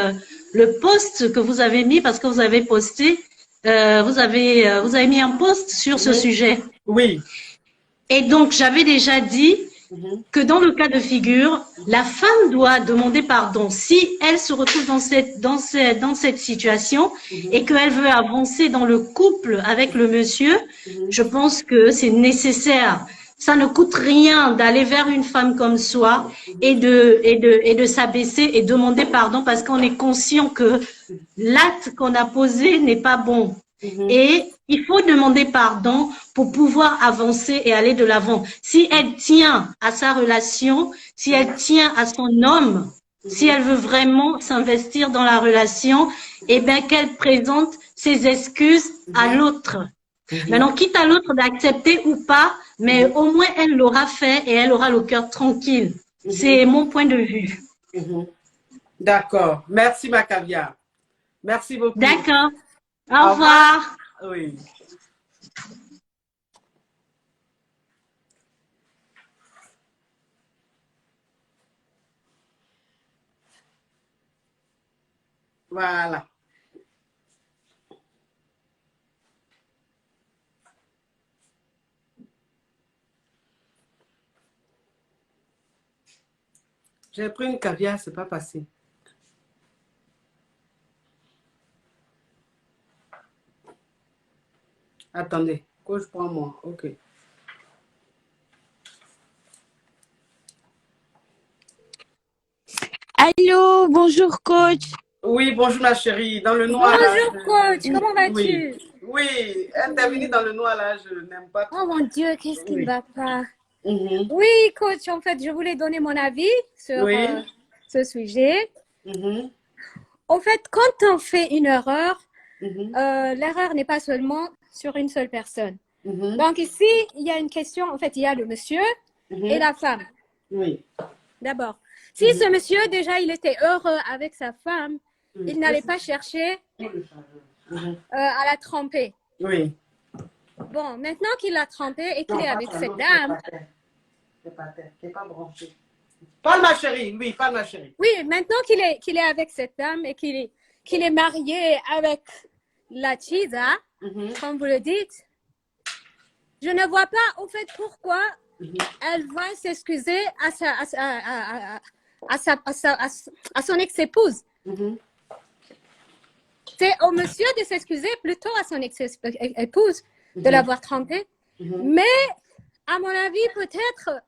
[SPEAKER 9] le post que vous avez mis parce que vous avez posté, vous avez mis un post sur ce sujet.
[SPEAKER 1] Oui.
[SPEAKER 9] Et donc, j'avais déjà dit que dans le cas de figure, la femme doit demander pardon si elle se retrouve dans cette situation et qu'elle veut avancer dans le couple avec le monsieur. Je pense que c'est nécessaire. Ça ne coûte rien d'aller vers une femme comme soi et de s'abaisser et demander pardon parce qu'on est conscient que l'acte qu'on a posé n'est pas bon. Et il faut demander pardon pour pouvoir avancer et aller de l'avant. Si elle tient à sa relation, si elle tient à son homme, si elle veut vraiment s'investir dans la relation, eh bien qu'elle présente ses excuses à l'autre. Maintenant, quitte à l'autre d'accepter ou pas, mais au moins elle l'aura fait et elle aura le cœur tranquille. C'est mon point de vue.
[SPEAKER 1] D'accord. Merci, ma caviar. Merci beaucoup.
[SPEAKER 9] D'accord. Au revoir.
[SPEAKER 1] Oui. Voilà. J'ai pris une caviar, c'est pas passé. Attendez, coach, prends-moi. Ok.
[SPEAKER 10] Allô, bonjour coach.
[SPEAKER 1] Oui, bonjour ma chérie. Dans le noir.
[SPEAKER 10] Bonjour
[SPEAKER 1] là,
[SPEAKER 10] coach, comment vas-tu?
[SPEAKER 1] Oui. Oui, intervenir dans le noir là, je n'aime pas trop.
[SPEAKER 10] Oh mon Dieu, qu'est-ce qui ne va pas?
[SPEAKER 1] Mhm.
[SPEAKER 10] Oui coach, en fait, je voulais donner mon avis sur
[SPEAKER 1] Oui.
[SPEAKER 10] ce sujet.
[SPEAKER 1] Mhm.
[SPEAKER 10] En fait, quand on fait une erreur,
[SPEAKER 1] Mhm.
[SPEAKER 10] l'erreur n'est pas seulement sur une seule personne.
[SPEAKER 1] Mhm.
[SPEAKER 10] Donc ici, il y a une question, en fait, il y a le monsieur et la femme.
[SPEAKER 1] Oui.
[SPEAKER 10] D'abord, si ce monsieur, déjà, il était heureux avec sa femme, il n'allait pas chercher à la tromper.
[SPEAKER 1] Oui.
[SPEAKER 10] Bon, maintenant qu'il l'a trompée et qu'il est avec cette dame.
[SPEAKER 1] C'est pas terre, c'est pas branché. Parle ma chérie, oui, parle ma chérie.
[SPEAKER 10] Oui, maintenant qu'il est avec cette dame et qu'il est marié avec la Chisa, comme vous le dites, je ne vois pas, au fait, pourquoi elle va s'excuser à son ex-épouse. C'est au monsieur de s'excuser plutôt à son ex-épouse de l'avoir trompée. Mais, à mon avis, peut-être,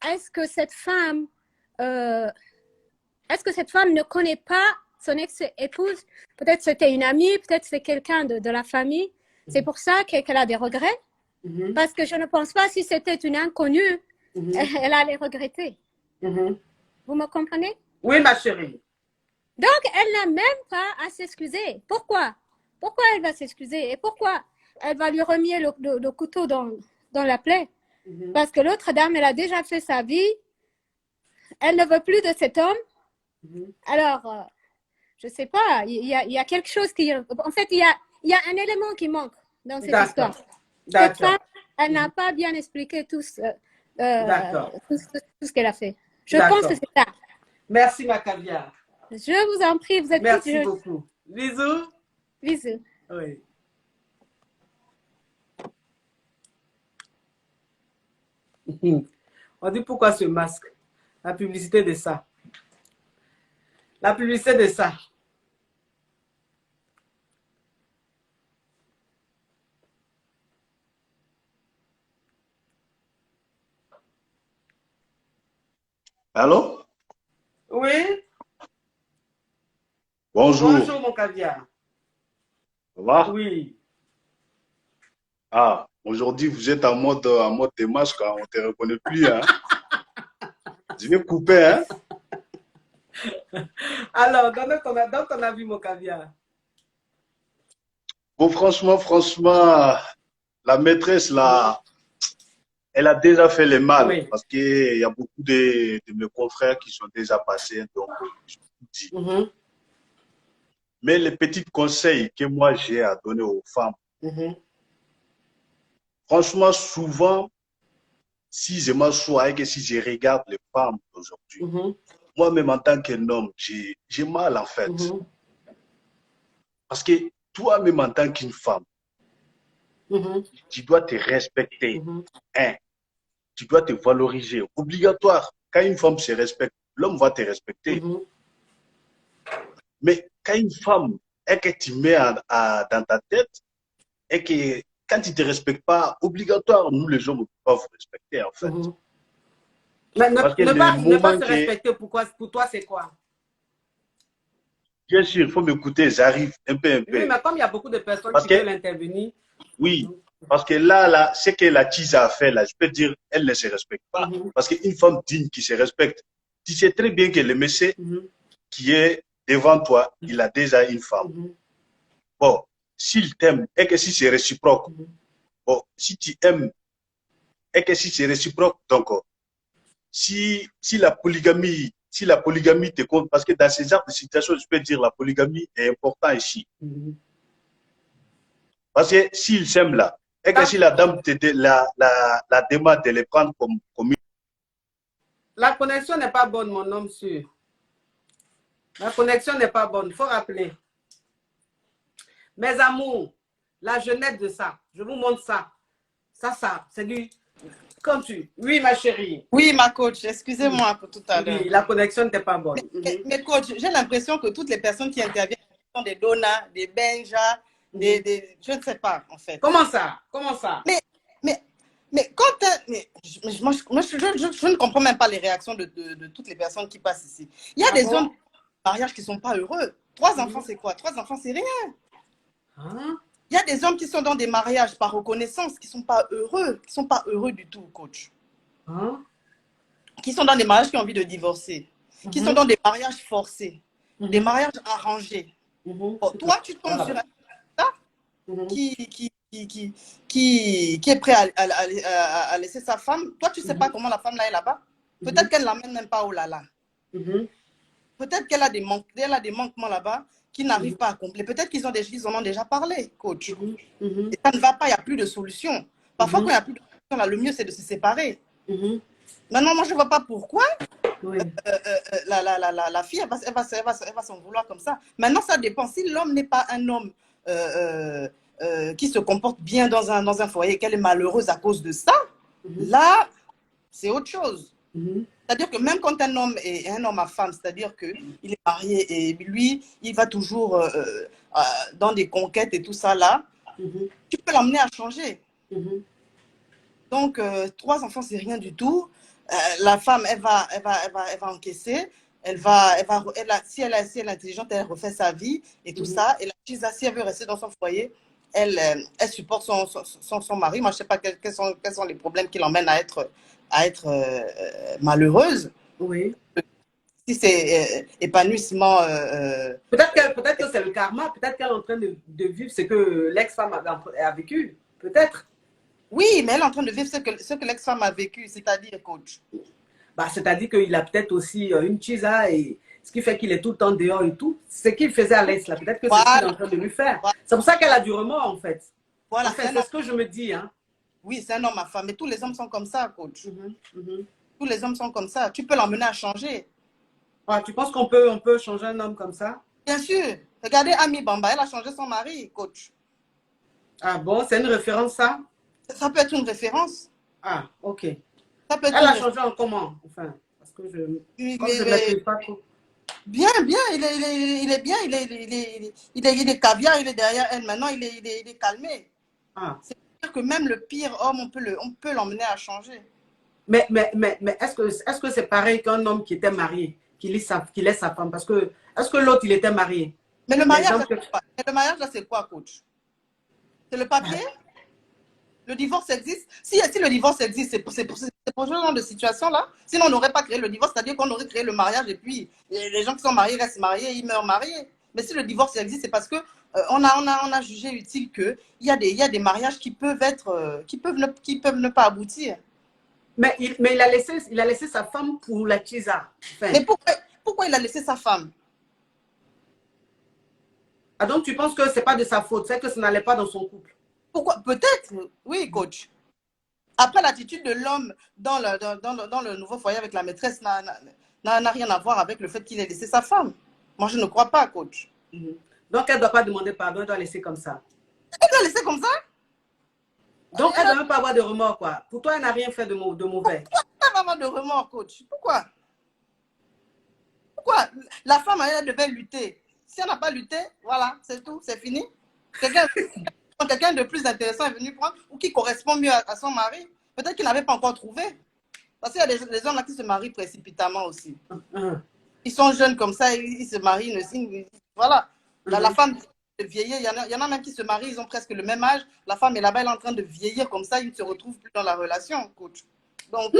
[SPEAKER 10] est-ce que cette femme ne connaît pas son ex-épouse? Peut-être c'était une amie, peut-être c'est quelqu'un de la famille. C'est pour ça qu'elle a des regrets. Parce que je ne pense pas si c'était une inconnue, elle allait regretter. Vous me comprenez?
[SPEAKER 1] Oui, ma chérie.
[SPEAKER 10] Donc, elle n'a même pas à s'excuser. Pourquoi? Pourquoi elle va s'excuser? Et pourquoi elle va lui remuer le couteau dans la plaie? Parce que l'autre dame, elle a déjà fait sa vie. Elle ne veut plus de cet homme. Alors, je ne sais pas, il y a quelque chose qui... En fait, il y a un élément qui manque dans cette histoire. Cette femme, elle n'a pas bien expliqué tout ce qu'elle a fait. Je pense que c'est ça.
[SPEAKER 1] Merci, ma caviar.
[SPEAKER 10] Je vous en prie, vous êtes
[SPEAKER 1] Merci beaucoup. Bisous.
[SPEAKER 10] Bisous.
[SPEAKER 1] Oui. On dit pourquoi ce masque? La publicité de ça. La publicité de ça.
[SPEAKER 11] Allô?
[SPEAKER 1] Oui?
[SPEAKER 11] Bonjour.
[SPEAKER 1] Bonjour, mon caviar.
[SPEAKER 11] Ça va?
[SPEAKER 1] Oui.
[SPEAKER 11] Ah, aujourd'hui, vous êtes en mode démarche, quand on ne te reconnaît plus, hein? Je vais couper, hein?
[SPEAKER 1] Alors, donne ton avis, mon caviar.
[SPEAKER 11] Bon, franchement, la maîtresse, là, elle a déjà fait le mal.
[SPEAKER 1] Oui.
[SPEAKER 11] Parce qu'il y a beaucoup de mes confrères qui sont déjà passés, donc, je vous dis. Mais les petits conseils que moi, j'ai à donner aux femmes, franchement, souvent, si je m'assois et que si je regarde les femmes d'aujourd'hui, moi-même en tant qu'un homme, j'ai mal en fait. Parce que toi-même en tant qu'une femme, tu dois te respecter. Hein? Tu dois te valoriser. Obligatoire. Quand une femme se respecte, l'homme va te respecter. Mais quand une femme est que tu mets dans ta tête et que quand tu ne te respectes pas, obligatoire, nous les hommes ne pouvons pas vous respecter en fait.
[SPEAKER 1] Mais
[SPEAKER 11] Parce que
[SPEAKER 1] ne pas se respecter, pour toi, c'est quoi?
[SPEAKER 11] Bien sûr, il faut m'écouter, j'arrive un peu.
[SPEAKER 1] Oui, mais comme il y a beaucoup de personnes qui veulent intervenir.
[SPEAKER 11] Oui, parce que là, ce que la Tisa a fait, là, je peux dire, elle ne se respecte pas. Parce qu'une femme digne qui se respecte, tu sais très bien que le monsieur qui est devant toi, il a déjà une femme. Bon, s'il t'aime et que si c'est réciproque, bon, si tu aimes et que si c'est réciproque, donc, si la polygamie te compte, parce que dans ces genres de situations, je peux dire la polygamie est importante ici. Parce que s'il s'aime là, et que si la dame la demande de les prendre comme une...
[SPEAKER 1] La connexion n'est pas bonne, mon homme sûr. La connexion n'est pas bonne, il faut rappeler. Mes amours, la jeunesse de ça, je vous montre ça. Ça, c'est du... Comme tu... Oui, ma chérie.
[SPEAKER 4] Oui, ma coach, excusez-moi pour tout à l'heure.
[SPEAKER 1] Oui, la connexion n'était pas bonne.
[SPEAKER 4] Mais coach, j'ai l'impression que toutes les personnes qui interviennent sont des Donna, des Benja, je ne sais pas, en fait.
[SPEAKER 1] Comment ça? Comment ça?
[SPEAKER 4] Mais quand... moi, je ne comprends même pas les réactions de toutes les personnes qui passent ici. Il y a des hommes mariage qui ne sont pas heureux. 3 enfants, c'est quoi? 3 enfants, c'est rien. Il y a des hommes qui sont dans des mariages par reconnaissance, qui ne sont pas heureux, qui ne sont pas heureux du tout, coach. Qui sont dans des mariages qui ont envie de divorcer, qui sont dans des mariages forcés, des mariages arrangés. Bon, toi, tu tombes sur un qui est prêt à laisser sa femme. Toi, tu ne sais pas comment la femme là est là-bas. Peut-être qu'elle ne l'amène même pas au lala. Peut-être qu'elle a des manquements là-bas qui n'arrivent pas à accomplir. Peut-être qu'ils en ont déjà parlé, coach. Et ça ne va pas, il n'y a plus de solution. Parfois, quand il n'y a plus de solution, là, le mieux, c'est de se séparer. Maintenant, moi, je ne vois pas pourquoi la fille, elle va s'en vouloir comme ça. Maintenant, ça dépend. Si l'homme n'est pas un homme qui se comporte bien dans un foyer, qu'elle est malheureuse à cause de ça, là, c'est autre chose. C'est-à-dire que même quand un homme est un homme à femme, c'est-à-dire qu'il est marié et lui, il va toujours dans des conquêtes et tout ça là, tu peux l'emmener à changer. Donc, 3 enfants, c'est rien du tout. La femme, elle va encaisser. Si elle est intelligente, elle refait sa vie et tout ça. Et la fille, si elle veut rester dans son foyer, elle supporte son mari. Moi, je ne sais pas quels sont les problèmes qui l'emmènent à être malheureuse.
[SPEAKER 1] Oui.
[SPEAKER 4] Si c'est épanouissement...
[SPEAKER 1] Peut-être que c'est le karma. Peut-être qu'elle est en train de vivre ce que l'ex-femme a vécu. Peut-être.
[SPEAKER 4] Oui, mais elle est en train de vivre ce que l'ex-femme a vécu, c'est-à-dire, coach.
[SPEAKER 1] Bah, c'est-à-dire qu'il a peut-être aussi une chisa, et ce qui fait qu'il est tout le temps dehors et tout. Ce qu'il faisait à l'ex, là, peut-être que c'est ce qu'il est en train de lui faire. C'est pour ça qu'elle a du remords, en fait.
[SPEAKER 4] Voilà,
[SPEAKER 1] c'est ce que je me dis. Hein.
[SPEAKER 4] Oui, c'est un homme à femme. Mais tous les hommes sont comme ça, coach. Tous les hommes sont comme ça. Tu peux l'emmener à changer.
[SPEAKER 1] Ah, tu penses qu'on peut changer un homme comme ça?
[SPEAKER 4] Bien sûr. Regardez Ami Bamba, elle a changé son mari, coach.
[SPEAKER 1] Ah bon, c'est une référence, ça?
[SPEAKER 4] Ça peut être une référence.
[SPEAKER 1] Ah, ok.
[SPEAKER 4] Ça peut être
[SPEAKER 1] elle a changé en comment? Enfin, parce que je ne maîtrise pas trop.
[SPEAKER 4] Bien, il est bien, il est caviar, il est derrière elle. Maintenant, il est calmé.
[SPEAKER 1] Ah.
[SPEAKER 4] C'est-à-dire que même le pire homme, on peut l'emmener à changer.
[SPEAKER 1] Mais est-ce que c'est pareil qu'un homme qui était marié, qui laisse sa femme? Parce que, est-ce que l'autre, il était marié?
[SPEAKER 4] Mais le mariage, là, c'est quoi, coach? C'est le papier? Le divorce existe? Si le divorce existe, c'est pour ce genre de situation-là. Sinon, on n'aurait pas créé le divorce, c'est-à-dire qu'on aurait créé le mariage et puis les gens qui sont mariés restent mariés, ils meurent mariés. Mais si le divorce existe, c'est parce que on a jugé utile qu'il y a des mariages qui peuvent ne pas aboutir.
[SPEAKER 1] Mais il a laissé sa femme pour la Chiza. Enfin.
[SPEAKER 4] Mais pourquoi il a laissé sa femme?
[SPEAKER 1] Ah, donc tu penses que ce n'est pas de sa faute, c'est que ça n'allait pas dans son couple?
[SPEAKER 4] Pourquoi? Peut-être, oui, coach. Après, l'attitude de l'homme dans le nouveau foyer avec la maîtresse n'a rien à voir avec le fait qu'il ait laissé sa femme. Moi, je ne crois pas, coach.
[SPEAKER 1] Donc, elle ne doit pas demander pardon, elle doit laisser comme ça.
[SPEAKER 4] Elle doit laisser comme ça?
[SPEAKER 1] Donc, elle ne doit même pas avoir de remords, quoi. Pour toi, elle n'a rien fait de mauvais.
[SPEAKER 4] Pourquoi pas avoir de remords, coach? Pourquoi? La femme, elle devait lutter. Si elle n'a pas lutté, voilà, c'est tout, c'est fini. Quelqu'un de plus intéressant est venu prendre ou qui correspond mieux à son mari. Peut-être qu'il n'avait pas encore trouvé. Parce qu'il y a des hommes là qui se marient précipitamment aussi. Ils sont jeunes comme ça, ils se marient, voilà. La femme de vieillir, il y en a même qui se marient, ils ont presque le même âge. La femme est là-bas, elle est en train de vieillir comme ça, ils ne se retrouvent plus dans la relation, coach. Donc,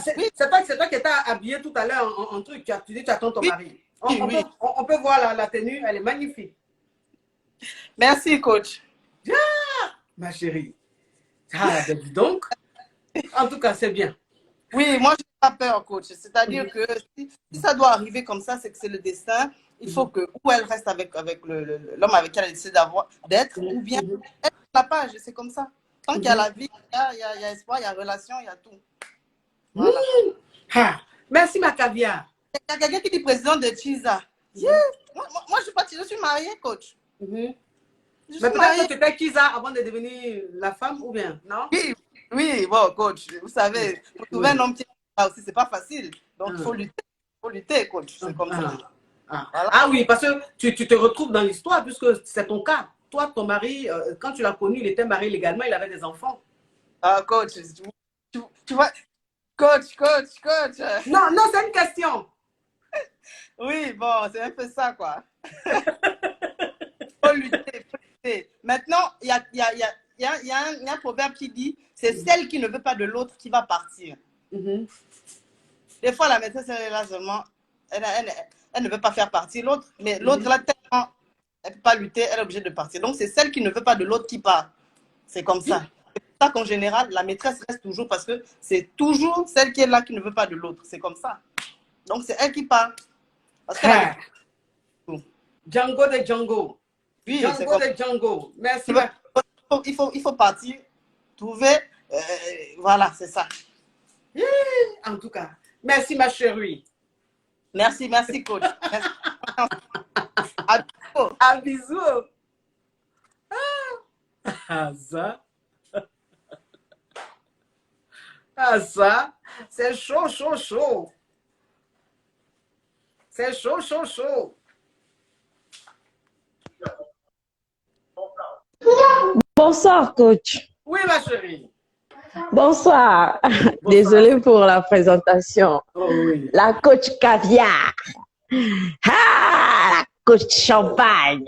[SPEAKER 1] c'est toi qui étais habillé tout à l'heure en truc, tu dis que tu attends ton mari. On peut voir la tenue, elle est magnifique.
[SPEAKER 4] Merci, coach.
[SPEAKER 1] Ma chérie. Ah, donc, en tout cas, c'est bien.
[SPEAKER 4] Oui, moi, je n'ai pas peur, coach. C'est-à-dire que si ça doit arriver comme ça, c'est que c'est le destin. Il faut que ou elle reste avec l'homme avec qui elle essaie d'être, ou bien elle la page, c'est comme ça. Tant qu'il y a la vie, il y a espoir, il y a relation, il y a tout. Voilà.
[SPEAKER 1] Merci, ma caviar.
[SPEAKER 4] Il y a quelqu'un qui dit président de Chiza. Moi, je suis mariée, coach.
[SPEAKER 1] Mais peut-être que tu étais Chiza avant de devenir la femme, ou bien, non?
[SPEAKER 4] Oui, bon, coach, vous savez, pour trouver un homme qui est aussi, c'est pas facile. Donc, il faut lutter, coach. C'est comme ça.
[SPEAKER 1] Voilà. Ah oui, parce que tu te retrouves dans l'histoire, puisque c'est ton cas. Toi, ton mari, quand tu l'as connu, il était marié légalement, il avait des enfants.
[SPEAKER 4] Ah, coach, tu vois, coach.
[SPEAKER 1] Non, c'est une question.
[SPEAKER 4] Oui, bon, c'est un peu ça, quoi. Faut lutter. Maintenant, il y a un proverbe qui dit, c'est celle qui ne veut pas de l'autre qui va partir. Des fois, la maîtresse, elle est là seulement, elle ne veut pas faire partir l'autre, mais l'autre, là, tellement, elle ne peut pas lutter, elle est obligée de partir. Donc, c'est celle qui ne veut pas de l'autre qui part. C'est comme ça. C'est pour ça qu'en général, la maîtresse reste toujours parce que c'est toujours celle qui est là qui ne veut pas de l'autre. C'est comme ça. Donc, c'est elle qui part. Parce que
[SPEAKER 1] Django de Django.
[SPEAKER 4] Oui,
[SPEAKER 1] Django de Django. Merci.
[SPEAKER 4] Il faut partir, trouver, voilà, c'est ça.
[SPEAKER 1] En tout cas, merci ma chérie.
[SPEAKER 4] Merci, coach. Merci.
[SPEAKER 1] À bisous. Ça, c'est chaud. C'est chaud.
[SPEAKER 12] Bonsoir, coach.
[SPEAKER 1] Oui, ma chérie.
[SPEAKER 12] Bonsoir. Désolée pour la présentation.
[SPEAKER 1] Oh, oui.
[SPEAKER 12] La coach caviar. La coach champagne.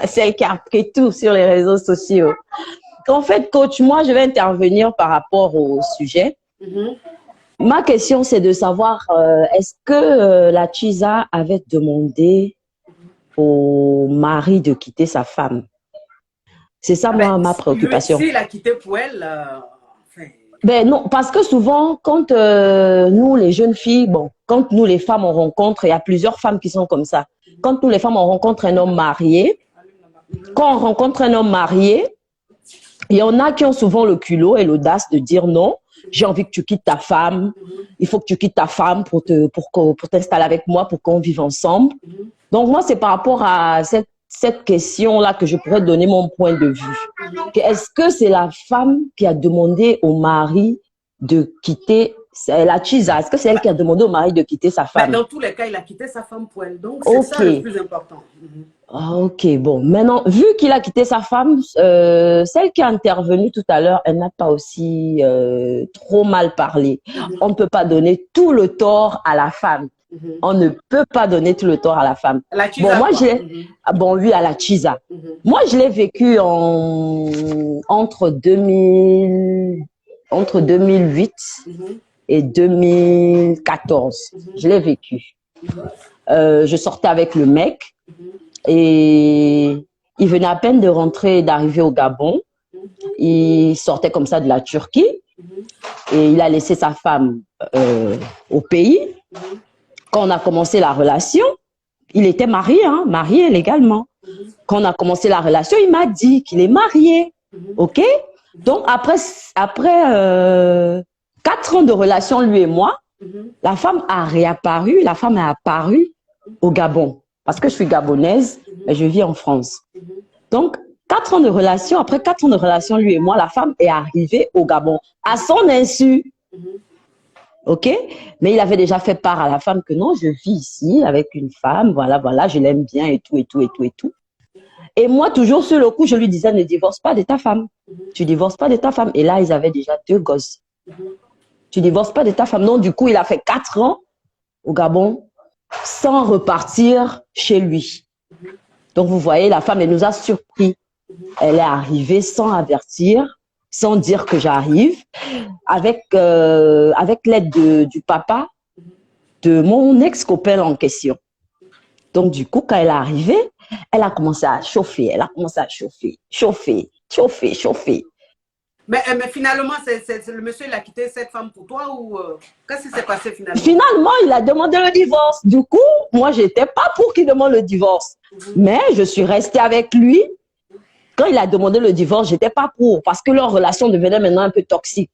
[SPEAKER 12] Celle qui a pris tout sur les réseaux sociaux. En fait, coach, moi, je vais intervenir par rapport au sujet. Ma question, c'est de savoir, est-ce que la Chiza avait demandé au mari de quitter sa femme? C'est ça, moi, ma préoccupation.
[SPEAKER 1] S'il a quitté pour elle,
[SPEAKER 12] Ben non, parce que souvent, quand nous, les jeunes filles, quand nous, les femmes, on rencontre, il y a plusieurs femmes qui sont comme ça. Quand nous, les femmes, on rencontre un homme marié, quand on rencontre un homme marié, il y en a qui ont souvent le culot et l'audace de dire non, j'ai envie que tu quittes ta femme, il faut que tu quittes ta femme pour t'installer avec moi, pour qu'on vive ensemble. Donc, moi, c'est par rapport à cette question-là que je pourrais donner mon point de vue. Est-ce que c'est la femme qui a demandé au mari de quitter C'est la Chiza. Est-ce que c'est elle qui a demandé au mari de quitter sa femme?
[SPEAKER 1] Dans tous les cas, il a quitté sa femme pour elle. Donc, c'est ça le plus important.
[SPEAKER 12] Ah, ok, bon. Maintenant, vu qu'il a quitté sa femme, celle qui est intervenue tout à l'heure, elle n'a pas aussi trop mal parlé. On ne peut pas donner tout le tort à la femme. On ne peut pas donner tout le tort à la femme.
[SPEAKER 1] La Chiza,
[SPEAKER 12] bon, moi,
[SPEAKER 1] quoi.
[SPEAKER 12] Oui, à la Chiza. Moi, je l'ai vécu entre 2008 et 2014. Je l'ai vécu. Je sortais avec le mec et il venait à peine d'arriver au Gabon. Il sortait comme ça de la Turquie et il a laissé sa femme au pays. Quand on a commencé la relation, il était marié, hein, marié légalement. Quand on a commencé la relation, il m'a dit qu'il est marié. OK? Donc, après 4 ans de relation, lui et moi, la femme a réapparu, la femme est apparue au Gabon. Parce que je suis gabonaise, mais je vis en France. Donc, 4 ans de relation, après 4 ans de relation, lui et moi, la femme est arrivée au Gabon à son insu. OK? Mais il avait déjà fait part à la femme que non, je vis ici avec une femme, voilà, je l'aime bien et tout. Et moi, toujours sur le coup, je lui disais, ne divorce pas de ta femme. Tu divorces pas de ta femme. Et là, ils avaient déjà 2 gosses. Tu divorces pas de ta femme. Donc, du coup, il a fait 4 ans au Gabon sans repartir chez lui. Donc, vous voyez, la femme, elle nous a surpris. Elle est arrivée sans avertir, sans dire que j'arrive, avec l'aide du papa de mon ex-copain en question. Donc, du coup, quand elle est arrivée, elle a commencé à chauffer. Chauffer.
[SPEAKER 1] Mais finalement, le monsieur, il a quitté cette femme pour toi ou qu'est-ce qui s'est passé finalement?
[SPEAKER 12] Finalement, il a demandé le divorce. Du coup, moi, je n'étais pas pour qu'il demande le divorce. Mais je suis restée avec lui. Quand il a demandé le divorce, je n'étais pas pour parce que leur relation devenait maintenant un peu toxique.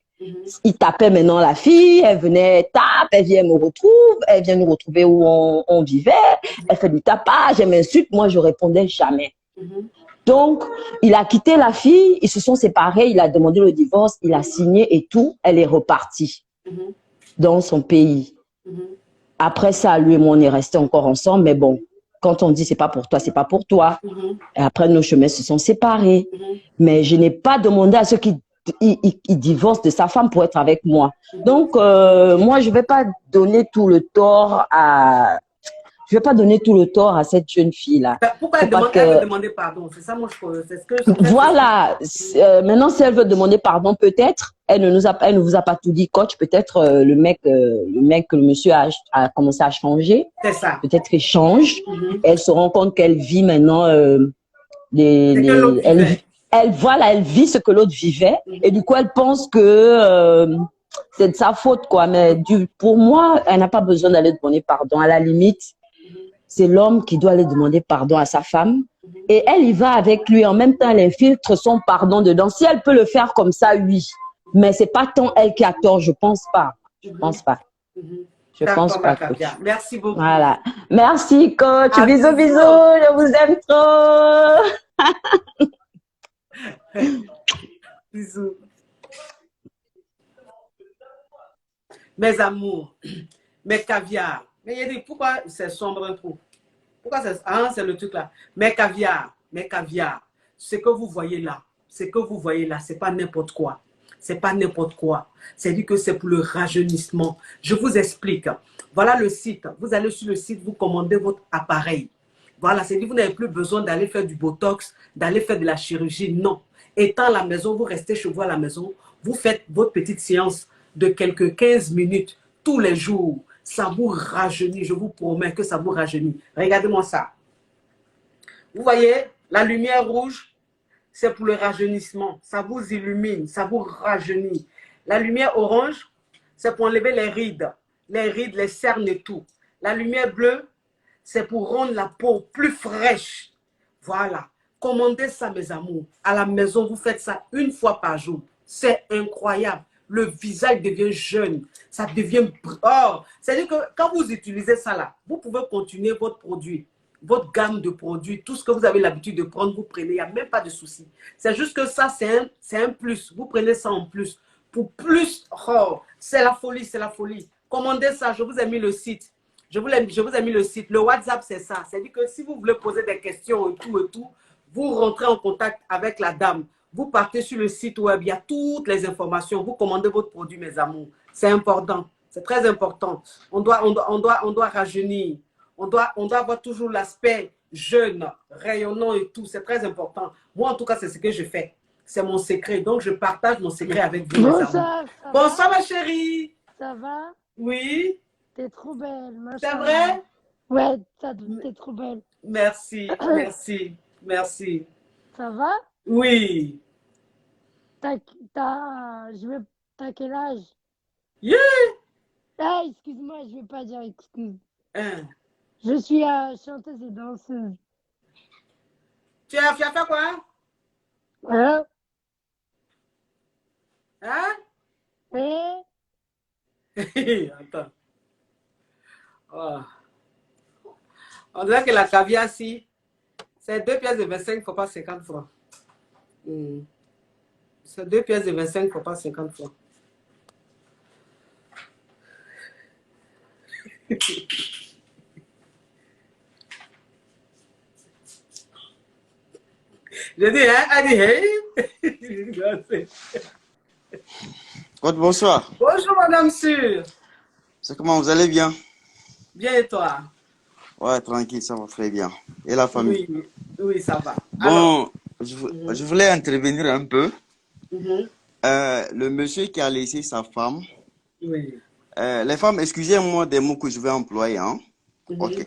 [SPEAKER 12] Il tapait maintenant la fille, elle venait, elle vient nous retrouver où on vivait, elle fait du tapage, elle m'insulte, moi je répondais jamais. Donc, il a quitté la fille, ils se sont séparés, il a demandé le divorce, il a signé et tout, elle est repartie dans son pays. Après ça, lui et moi, on est restés encore ensemble, mais bon, quand on dit c'est pas pour toi, c'est pas pour toi. Et après, nos chemins se sont séparés. Mais je n'ai pas demandé à ceux qui divorcent de sa femme pour être avec moi. Donc, moi, je vais pas donner tout le tort à cette jeune fille-là.
[SPEAKER 1] Pourquoi elle veut demander pardon? C'est ça, moi, c'est ce que je...
[SPEAKER 12] Voilà. Maintenant, si elle veut demander pardon, peut-être, elle ne vous a pas tout dit, coach. Peut-être le monsieur a commencé à changer. C'est ça. Peut-être qu'il change. Elle se rend compte qu'elle vit maintenant elle vit ce que l'autre vivait. Et du coup, elle pense que c'est de sa faute, quoi. Mais pour moi, elle n'a pas besoin d'aller demander pardon. À la limite, c'est l'homme qui doit aller demander pardon à sa femme. Et elle y va avec lui. En même temps, elle infiltre son pardon dedans. Si elle peut le faire comme ça, oui. Mais c'est pas tant elle qui a tort, je pense pas. Je pense pas. Je pense pas, coach.
[SPEAKER 1] Merci beaucoup.
[SPEAKER 12] Voilà. Merci, coach. Bisous, je vous aime trop.
[SPEAKER 1] Bisous. Mes amours, mes caviars. Mais il dit, pourquoi c'est sombre un trou? Pourquoi c'est... Ah, c'est le truc là. Mes caviars, ce que vous voyez là, c'est pas n'importe quoi. C'est pas n'importe quoi. C'est dit que c'est pour le rajeunissement. Je vous explique. Voilà le site. Vous allez sur le site, vous commandez votre appareil. Voilà, c'est dit vous n'avez plus besoin d'aller faire du botox, d'aller faire de la chirurgie. Non. Étant à la maison, vous restez chez vous à la maison, vous faites votre petite séance de quelques 15 minutes tous les jours. Ça vous rajeunit, je vous promets que ça vous rajeunit. Regardez-moi ça. Vous voyez, la lumière rouge, c'est pour le rajeunissement. Ça vous illumine, ça vous rajeunit. La lumière orange, c'est pour enlever les rides, les cernes et tout. La lumière bleue, c'est pour rendre la peau plus fraîche. Voilà. Commandez ça, mes amours. À la maison, vous faites ça 1 fois par jour. C'est incroyable. Le visage devient jeune. Ça devient... Oh, c'est-à-dire que quand vous utilisez ça là, vous pouvez continuer votre produit, votre gamme de produits, tout ce que vous avez l'habitude de prendre, vous prenez. Il n'y a même pas de souci. C'est juste que ça, c'est un plus. Vous prenez ça en plus. pour plus. Oh, c'est la folie, c'est la folie. Commandez ça, je vous ai mis le site. Je vous ai mis le site. Le WhatsApp, c'est ça. C'est-à-dire que si vous voulez poser des questions et tout, vous rentrez en contact avec la dame. Vous partez sur le site web, il y a toutes les informations. Vous commandez votre produit, mes amours. C'est important. C'est très important. On doit rajeunir. On doit avoir toujours l'aspect jeune, rayonnant et tout. C'est très important. Moi, en tout cas, c'est ce que je fais. C'est mon secret. Donc, je partage mon secret avec vous, mes amours.
[SPEAKER 13] Bonsoir,
[SPEAKER 1] Bonsoir, ma chérie.
[SPEAKER 13] ça va?
[SPEAKER 1] Oui.
[SPEAKER 13] T'es trop belle,
[SPEAKER 1] C'est vrai?
[SPEAKER 13] Ouais, t'es trop belle.
[SPEAKER 1] Merci, merci, merci.
[SPEAKER 13] Ça va?
[SPEAKER 1] Oui.
[SPEAKER 13] T'as quel âge?
[SPEAKER 1] Yeah.
[SPEAKER 13] Ah, excuse-moi, je vais pas dire excuse.
[SPEAKER 1] Hein.
[SPEAKER 13] Je suis chanteuse et danseuse.
[SPEAKER 1] Tu as fait quoi?
[SPEAKER 13] Hein?
[SPEAKER 1] Hein? Attends. Oh. On dirait que la caviar, si, c'est 2 pièces de 25, faut pas 50 francs. C'est 2 pièces de 25, faut pas 50 francs. Je dis, hein, elle dit, hey.
[SPEAKER 14] Bonsoir.
[SPEAKER 1] Bonjour, madame Sûre.
[SPEAKER 14] C'est comment, vous allez bien?
[SPEAKER 1] Bien et toi?
[SPEAKER 14] Ouais, tranquille, ça va très bien. Et la famille?
[SPEAKER 1] Oui, oui, ça va.
[SPEAKER 14] Bon,
[SPEAKER 1] Alors,
[SPEAKER 14] je voulais intervenir un peu.
[SPEAKER 1] mhm,
[SPEAKER 14] Le monsieur qui a laissé sa femme,
[SPEAKER 1] oui.
[SPEAKER 14] les femmes, excusez-moi des mots que je vais employer, hein.
[SPEAKER 1] Mhm,
[SPEAKER 14] Ok.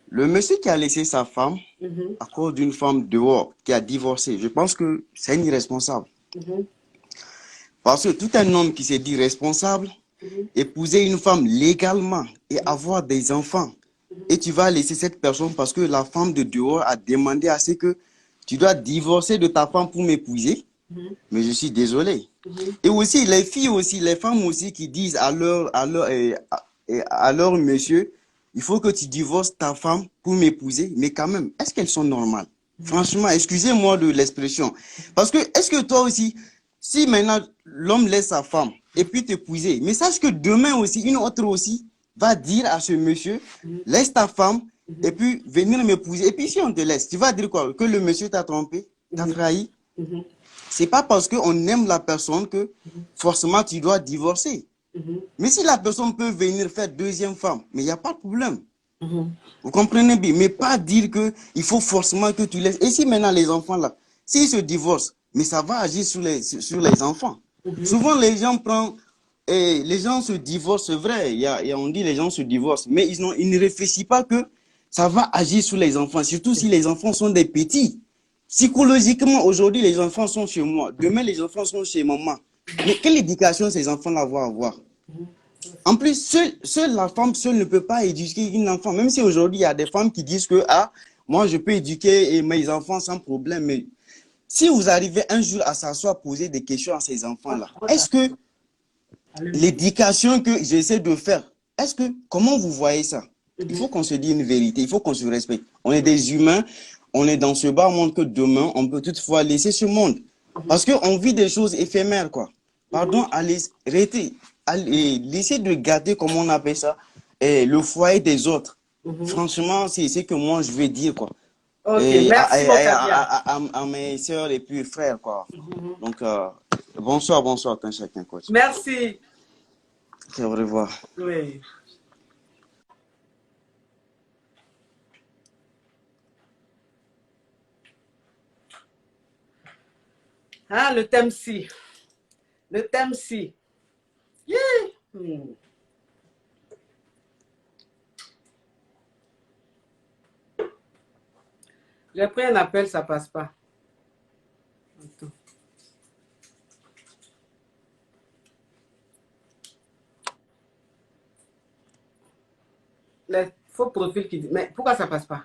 [SPEAKER 14] Le monsieur qui a laissé sa femme
[SPEAKER 1] mhm,
[SPEAKER 14] à cause d'une femme dehors qui a divorcé, je pense que c'est un irresponsable.
[SPEAKER 1] mhm,
[SPEAKER 14] Parce que tout un homme qui s'est dit responsable,
[SPEAKER 1] mhm,
[SPEAKER 14] épouser une femme légalement et avoir des enfants, et tu vas laisser cette personne parce que la femme de dehors a demandé à ce que tu dois divorcer de ta femme pour m'épouser,
[SPEAKER 1] mhm,
[SPEAKER 14] mais je suis désolé.
[SPEAKER 1] mhm.
[SPEAKER 14] Et aussi, les filles aussi, les femmes aussi qui disent à leur monsieur, il faut que tu divorces ta femme pour m'épouser, mais quand même, est-ce qu'elles sont normales? Franchement, excusez-moi de l'expression. Parce que, est-ce que toi aussi, si maintenant l'homme laisse sa femme et puis t'épouser, mais sache que demain aussi, une autre aussi va dire à ce monsieur, laisse ta femme et puis venir m'épouser. Et puis si on te laisse, tu vas dire quoi? Que le monsieur t'a trompé, t'a trahi?
[SPEAKER 1] Mhm,
[SPEAKER 14] C'est pas parce qu'on aime la personne que forcément tu dois divorcer.
[SPEAKER 1] mhm,
[SPEAKER 14] Mais si la personne peut venir faire deuxième femme, mais il n'y a pas de problème.
[SPEAKER 1] mhm.
[SPEAKER 14] Vous comprenez bien? Mais pas dire qu'il faut forcément que tu laisses. Et si maintenant les enfants là, s'ils se divorcent, mais ça va agir sur les enfants. Souvent les gens les gens se divorcent, c'est vrai. On dit les gens se divorcent, mais ils ne réfléchissent pas que ça va agir sur les enfants, surtout si les enfants sont des petits. Psychologiquement, aujourd'hui, les enfants sont chez moi. Demain, les enfants sont chez maman. Mais quelle éducation ces enfants-là vont avoir? En plus, la femme seule ne peut pas éduquer une enfant. Même si aujourd'hui, il y a des femmes qui disent que moi, je peux éduquer mes enfants sans problème. Mais si vous arrivez un jour à s'asseoir, poser des questions à ces enfants-là, est-ce que l'éducation que j'essaie de faire, comment vous voyez ça? Il faut qu'on se dise une vérité, il faut qu'on se respecte. On est des humains, on est dans ce bas monde que demain, on peut toutefois laisser ce monde. Parce qu'on vit des choses éphémères, quoi. Pardon, laisser de gâter, comme on appelle ça, le foyer des autres. Franchement, c'est ce que moi je veux dire, quoi.
[SPEAKER 1] Ok,
[SPEAKER 14] Et
[SPEAKER 1] merci
[SPEAKER 14] à mes soeurs et puis frères, quoi. Donc, bonsoir, tant chacun, coach.
[SPEAKER 1] Merci.
[SPEAKER 14] Ok, au revoir.
[SPEAKER 1] Oui. Ah, le thème si. Le thème si. Yeah. J'ai pris un appel, ça passe pas. Attends. Les faux profils qui disent, mais pourquoi ça passe pas?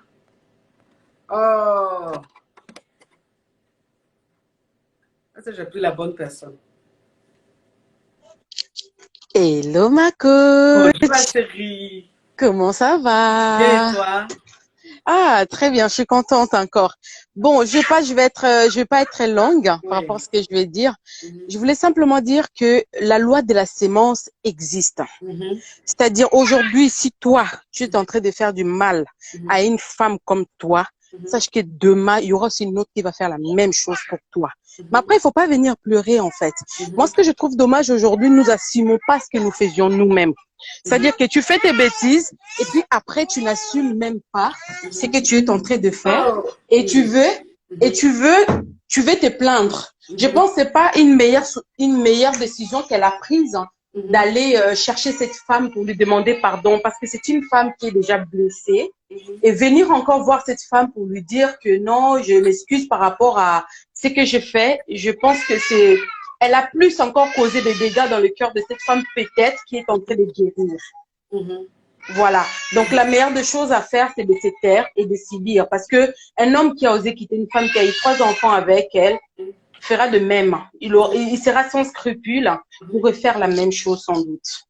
[SPEAKER 1] Oh! Est-ce que j'ai pris la bonne personne?
[SPEAKER 15] Hello ma
[SPEAKER 1] Bonjour
[SPEAKER 15] coach,
[SPEAKER 1] ma chérie.
[SPEAKER 15] comment ça
[SPEAKER 1] Bien et
[SPEAKER 15] va?
[SPEAKER 1] toi?
[SPEAKER 15] Ah, très bien, je suis contente encore. Bon, je vais pas être très longue par rapport à ce que je vais dire. Je voulais simplement dire que la loi de la sémence existe. C'est-à-dire aujourd'hui, si toi, tu es en train de faire du mal à une femme comme toi, sache que demain, il y aura aussi une autre qui va faire la même chose pour toi. Mais après, il faut pas venir pleurer, en fait. Moi, ce que je trouve dommage aujourd'hui, nous assumons pas ce que nous faisions nous-mêmes. C'est-à-dire que tu fais tes bêtises et puis après, tu n'assumes même pas ce que tu es en train de faire et tu veux te plaindre. Je pense que c'est pas une meilleure décision qu'elle a prise d'aller chercher cette femme pour lui demander pardon parce que c'est une femme qui est déjà blessée et venir encore voir cette femme pour lui dire que non, je m'excuse par rapport à ce que j'ai fait. Je pense que elle a plus encore causé des dégâts dans le cœur de cette femme peut-être qui est en train de guérir. Voilà. Donc, la meilleure des choses à faire, c'est de se taire et de subir. Parce que un homme qui a osé quitter une femme qui a eu 3 enfants avec elle fera de même. Il sera sans scrupule pour refaire la même chose sans doute.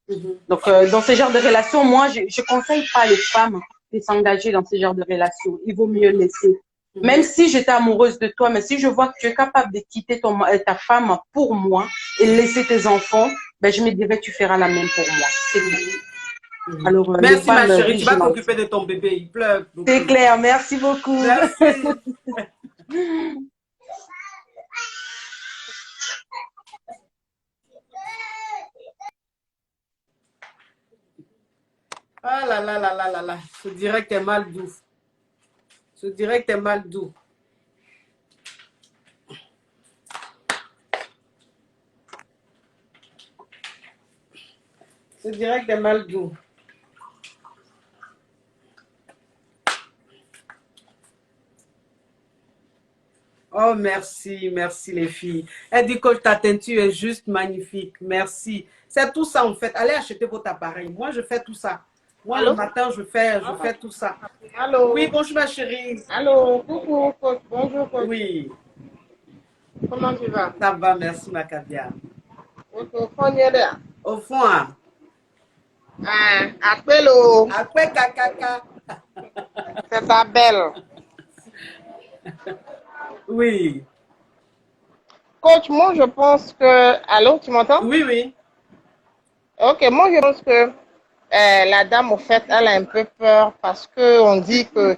[SPEAKER 15] Donc, dans ce genre de relation, moi, je conseille pas les femmes de s'engager dans ce genre de relation. Il vaut mieux laisser. Même si j'étais amoureuse de toi, mais si je vois que tu es capable de quitter ta femme pour moi et laisser tes enfants, ben, je me dirais tu feras la même pour moi. C'est tout. Alors,
[SPEAKER 1] merci ma chérie, tu vas t'occuper de ton bébé, il pleure.
[SPEAKER 15] C'est clair, merci beaucoup.
[SPEAKER 1] Merci. Ah là là là là là là, ce direct est mal doux. Ce direct est mal doux. Ce direct est mal doux. Oh, merci, merci les filles. Elle dit que ta teinture est juste magnifique. Merci. C'est tout ça en fait. Allez acheter votre appareil. Moi, je fais tout ça. Moi, le matin, je fais tout ça.
[SPEAKER 16] Allô?
[SPEAKER 1] Oui, bonjour ma chérie.
[SPEAKER 16] Allô? Coucou, coach. Bonjour, coach.
[SPEAKER 1] Oui.
[SPEAKER 16] Comment tu vas?
[SPEAKER 1] Ça va, merci ma Kadia.
[SPEAKER 16] Au fond, il y a là.
[SPEAKER 1] Au fond, hein?
[SPEAKER 16] Appelle-le.
[SPEAKER 1] Appelle Kakaka.
[SPEAKER 16] C'est ta belle.
[SPEAKER 1] Oui.
[SPEAKER 16] Coach, moi, je pense que... Allô, tu m'entends?
[SPEAKER 1] Oui, oui.
[SPEAKER 16] Ok, moi, je pense que la dame, au fait, elle a un peu peur parce qu'on dit que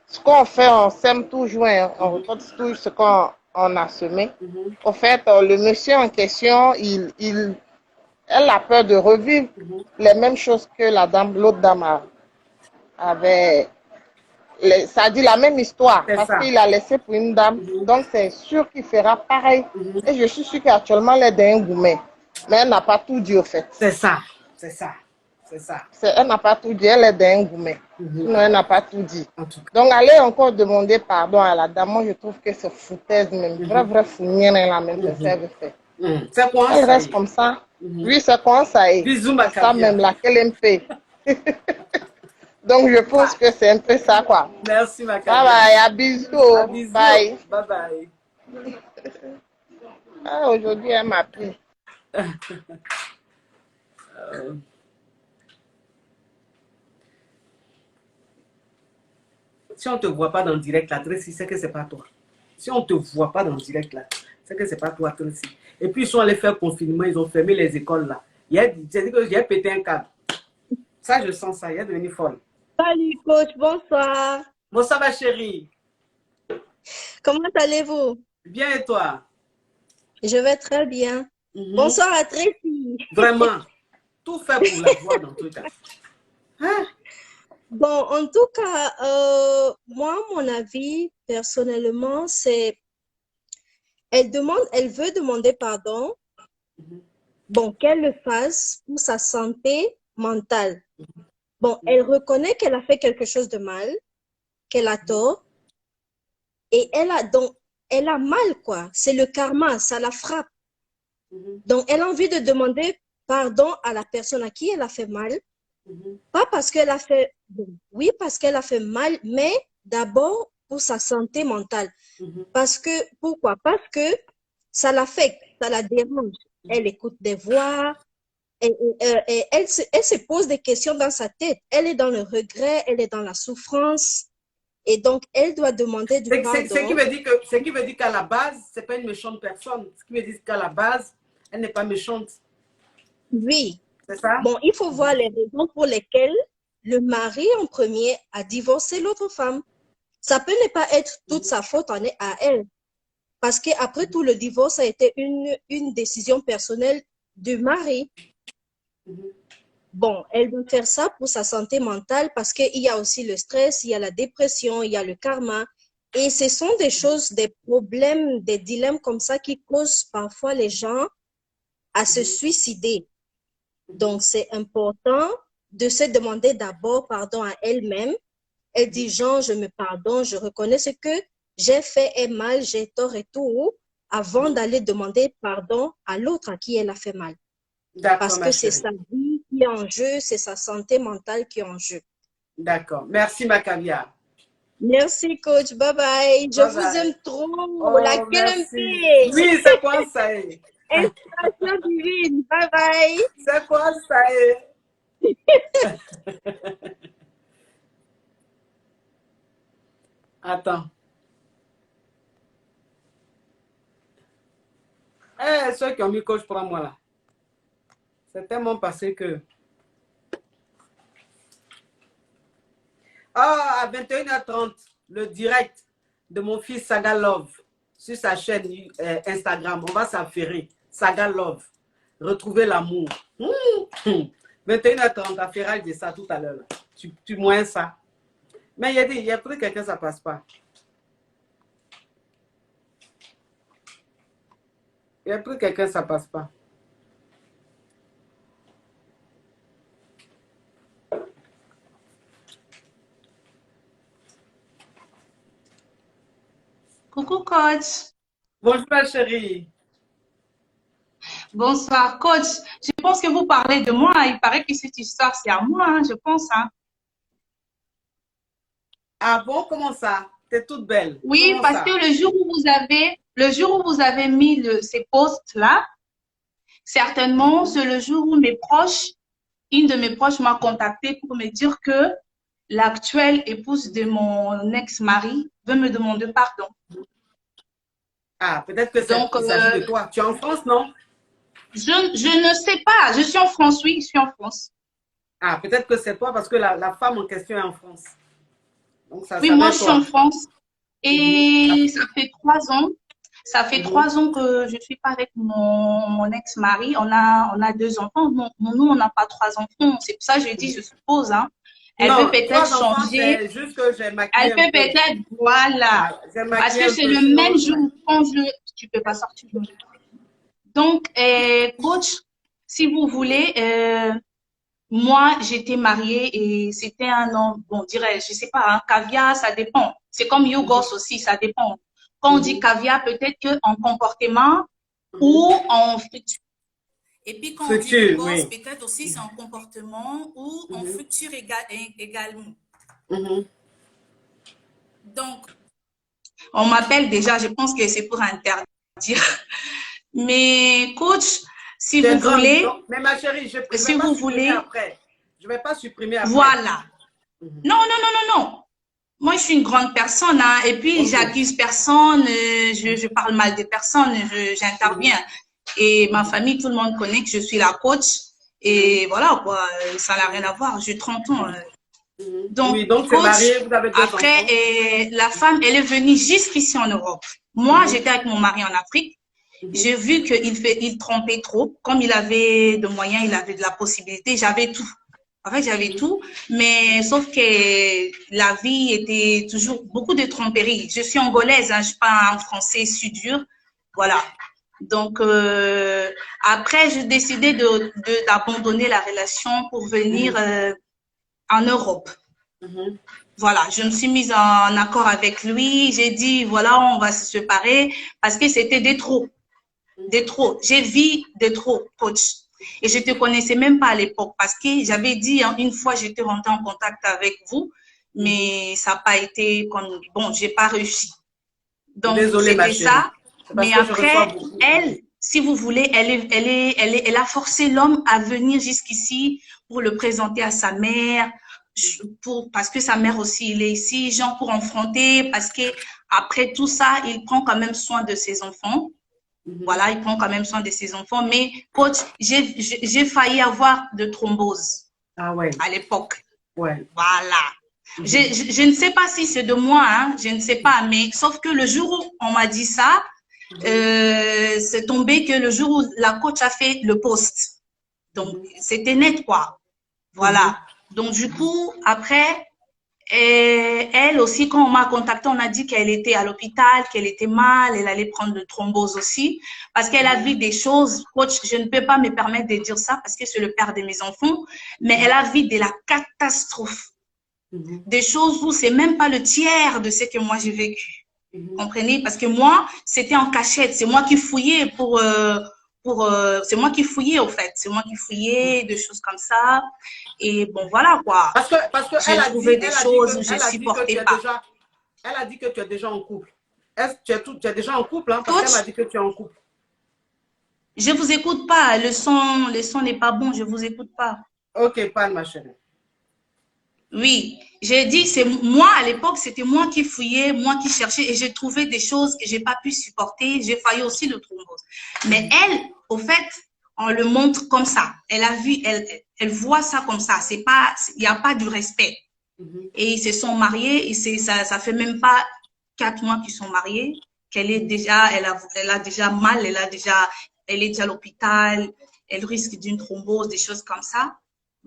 [SPEAKER 16] ce qu'on fait, on sème toujours, hein, on récolte tout ce qu'on a semé. Au fait, le monsieur en question, elle a peur de revivre les mêmes choses que l'autre dame avait. Ça dit la même histoire parce qu'il a laissé pour une dame. Donc, c'est sûr qu'il fera pareil. Et je suis sûre qu'actuellement, elle est dans un gourmet. Mais elle n'a pas tout dit, au fait.
[SPEAKER 1] C'est ça, c'est ça, c'est ça.
[SPEAKER 16] Elle n'a pas tout dit, elle est dans un gourmet. Sinon, elle n'a pas tout dit. Donc, allez encore demander pardon à la dame. Moi, je trouve que c'est foutaise même. Vrai fournière, la même chose qu'elle fait.
[SPEAKER 1] C'est quoi
[SPEAKER 16] elle reste comme ça. Oui, c'est quoi ça est.
[SPEAKER 1] Bisous, ma
[SPEAKER 16] ça même, laquelle elle me fait. Donc, je pense que c'est un peu ça, quoi.
[SPEAKER 1] Merci, ma
[SPEAKER 16] bye bye, à bisous.
[SPEAKER 1] À bisous.
[SPEAKER 16] Bye.
[SPEAKER 1] Bye bye.
[SPEAKER 16] Ah, aujourd'hui, elle m'a pris.
[SPEAKER 1] Si on ne te voit pas dans le direct là, Tracy, c'est que c'est pas toi. Si on ne te voit pas dans le direct là, c'est que c'est pas toi, Tracy. Et puis ils sont allés faire confinement, ils ont fermé les écoles là. J'ai dit que j'ai pété un câble. Ça, je sens ça, il est devenu folle.
[SPEAKER 17] Salut coach, bonsoir.
[SPEAKER 1] Bonsoir ma chérie.
[SPEAKER 17] Comment allez-vous?
[SPEAKER 1] Bien et toi?
[SPEAKER 17] Je vais très bien. Bonsoir à Tracy.
[SPEAKER 1] Vraiment, tout fait pour la voir dans tout cas. Hein?
[SPEAKER 17] Bon, en tout cas, moi, mon avis, personnellement, c'est... Elle veut demander pardon. Bon, qu'elle le fasse pour sa santé mentale. Bon, elle reconnaît qu'elle a fait quelque chose de mal, qu'elle a tort. Et elle a mal, quoi. C'est le karma, ça la frappe. Donc, elle a envie de demander pardon à la personne à qui elle a fait mal. Pas parce qu'elle a fait... Bon, oui, parce qu'elle a fait mal, mais d'abord pour sa santé mentale. Parce que, pourquoi? Parce que ça l'affecte, ça la dérange. Elle écoute des voix, elle se pose des questions dans sa tête. Elle est dans le regret, elle est dans la souffrance. Et donc, elle doit demander du pardon.
[SPEAKER 1] Ce qui veut dire qu'à la base, ce n'est pas une méchante personne. Ce qui veut dire qu'à la base, elle n'est pas méchante.
[SPEAKER 17] Oui.
[SPEAKER 1] C'est ça?
[SPEAKER 17] Bon, il faut voir les raisons pour lesquelles le mari en premier a divorcé l'autre femme. Ça peut ne pas être toute sa faute à elle. Parce qu'après tout, le divorce a été une décision personnelle du mari. Bon, elle doit faire ça pour sa santé mentale parce qu'il y a aussi le stress, il y a la dépression, il y a le karma. Et ce sont des choses, des problèmes, des dilemmes comme ça qui causent parfois les gens à se suicider. Donc, c'est important de se demander d'abord pardon à elle-même. Elle dit, Jean, je me pardonne, je reconnais ce que j'ai fait est mal, j'ai tort et tout, avant d'aller demander pardon à l'autre à qui elle a fait mal. Parce que c'est sa vie qui est en jeu, c'est sa santé mentale qui est en jeu.
[SPEAKER 1] D'accord. Merci, ma caviar.
[SPEAKER 17] Merci, coach. Bye-bye. Je vous aime trop.
[SPEAKER 1] Oh,
[SPEAKER 17] la KMP.
[SPEAKER 1] Oui, c'est quoi ça?
[SPEAKER 17] Inspiration divine. Bye-bye.
[SPEAKER 1] C'est quoi ça? Attends. Ceux qui ont mis coach pour moi là. C'est tellement passé que... Ah, à 21h30, le direct de mon fils Saga Love sur sa chaîne Instagram. On va s'affairer. Saga Love. Retrouver l'amour. 21h30, affairage de ça tout à l'heure. Tu moins ça. Mais il y a plus quelqu'un, ça passe pas. Il y a plus quelqu'un, ça passe pas.
[SPEAKER 18] Coucou, coach.
[SPEAKER 1] Bonjour, ma chérie.
[SPEAKER 18] Bonsoir, coach. Je pense que vous parlez de moi. Il paraît que cette histoire, c'est à moi, hein, je pense. Hein.
[SPEAKER 1] Ah bon, comment ça? T'es toute belle.
[SPEAKER 18] Oui,
[SPEAKER 1] comment
[SPEAKER 18] parce
[SPEAKER 1] ça?
[SPEAKER 18] que le jour où vous avez mis ces posts-là, certainement, c'est le jour où une de mes proches m'a contacté pour me dire que l'actuelle épouse de mon ex-mari veut me demander pardon.
[SPEAKER 1] Ah, peut-être que c'est il s'agit de toi. Tu es en France, non?
[SPEAKER 18] Je ne sais pas. Je suis en France, oui, je suis en France.
[SPEAKER 1] Ah, peut-être que c'est toi parce que la femme en question est en France. Donc, ça,
[SPEAKER 18] oui, moi, je suis en France. Et ça fait 3 ans. Ça fait 3 ans que je ne suis pas avec mon ex-mari. On a 2 enfants. Nous, on n'a pas 3 enfants. C'est pour ça que je dis, je suppose, hein. Elle peut peut-être changer.
[SPEAKER 1] Juste que j'ai maquillé.
[SPEAKER 18] Elle peut peut-être, voilà. Parce que c'est le même jour quand tu peux pas sortir. Donc, coach, si vous voulez, moi, j'étais mariée et c'était un homme, bon, je sais pas, hein, caviar, ça dépend. C'est comme Yogos aussi, ça dépend. Quand on dit caviar, peut-être qu'en comportement ou en friture. Et puis quand on dit Yogos, peut-être aussi c'est en comportement ou en friture également. Donc, on m'appelle déjà, je pense que c'est pour interdire. Mais coach, si vous voulez...
[SPEAKER 1] Non, mais ma chérie, je
[SPEAKER 18] si vous voulez
[SPEAKER 1] après. Je ne vais pas supprimer après.
[SPEAKER 18] Voilà. Non. Moi, je suis une grande personne, hein, et puis j'accuse personne, je parle mal de personne, j'interviens. Et ma famille, tout le monde connaît que je suis la coach. Et voilà, quoi, ça n'a rien à voir. J'ai 30 ans. Donc,
[SPEAKER 1] donc
[SPEAKER 18] coach,
[SPEAKER 1] marié, vous avez 2
[SPEAKER 18] après,
[SPEAKER 1] enfants.
[SPEAKER 18] la femme, elle est venue jusqu'ici en Europe. Moi, j'étais avec mon mari en Afrique. J'ai vu qu'il trompait trop. Comme il avait de moyens, il avait de la possibilité. J'avais tout. En fait, j'avais tout. Mais sauf que la vie était toujours beaucoup de tromperies. Je suis angolaise, hein, je ne suis pas un français dur. Voilà. Donc, après, j'ai décidé d'abandonner la relation pour venir en Europe. Voilà, je me suis mise en accord avec lui. J'ai dit, voilà, on va se séparer parce que c'était des trop. Des trop. J'ai vu des trop, coach. Et je ne te connaissais même pas à l'époque parce que j'avais dit, hein, une fois, j'étais rentrée en contact avec vous, mais ça n'a pas été comme... Bon, je n'ai pas réussi. Donc, c'était ça. Mais après, elle, si vous voulez, elle a forcé l'homme à venir jusqu'ici pour le présenter à sa mère, parce que sa mère aussi, il est ici, genre pour affronter, parce que après tout ça, il prend quand même soin de ses enfants. Voilà, il prend quand même soin de ses enfants. Mais coach, j'ai failli avoir de thrombose à l'époque.
[SPEAKER 1] Ouais.
[SPEAKER 18] Voilà. Je ne sais pas si c'est de moi, hein, je ne sais pas, mais sauf que le jour où on m'a dit ça, c'est tombé que le jour où la coach a fait le post. Donc, c'était net, quoi. Voilà. Donc, du coup, après, elle aussi, quand on m'a contacté, on a dit qu'elle était à l'hôpital, qu'elle était mal, elle allait prendre le thrombose aussi, parce qu'elle a vu des choses. Coach, je ne peux pas me permettre de dire ça parce que c'est le père de mes enfants, mais elle a vu de la catastrophe. Des choses où c'est même pas le tiers de ce que moi j'ai vécu. Comprenez? Parce que moi, c'était en cachette. C'est moi qui fouillais c'est moi qui fouillais, au fait. C'est moi qui fouillais, des choses comme ça. Et bon, voilà, quoi.
[SPEAKER 1] Parce que
[SPEAKER 18] j'ai trouvé des choses où je supportais pas.
[SPEAKER 1] Elle a dit que tu es déjà en couple. Tu es déjà en couple, hein? Parce qu'elle m'a dit que tu es en couple.
[SPEAKER 18] Je vous écoute pas. Le son n'est pas bon. Je vous écoute pas.
[SPEAKER 1] Ok, parle, ma chérie.
[SPEAKER 18] Oui, j'ai dit, c'est moi à l'époque, c'était moi qui fouillais, moi qui cherchais et j'ai trouvé des choses que j'ai pas pu supporter. J'ai failli aussi le thrombose. Mais elle, au fait, on le montre comme ça. Elle a vu, elle voit ça comme ça. C'est pas, il n'y a pas du respect. Et ils se sont mariés et ça fait même pas 4 mois qu'ils sont mariés. Qu'elle est déjà, elle a déjà mal, elle est déjà à l'hôpital. Elle risque d'une thrombose, des choses comme ça.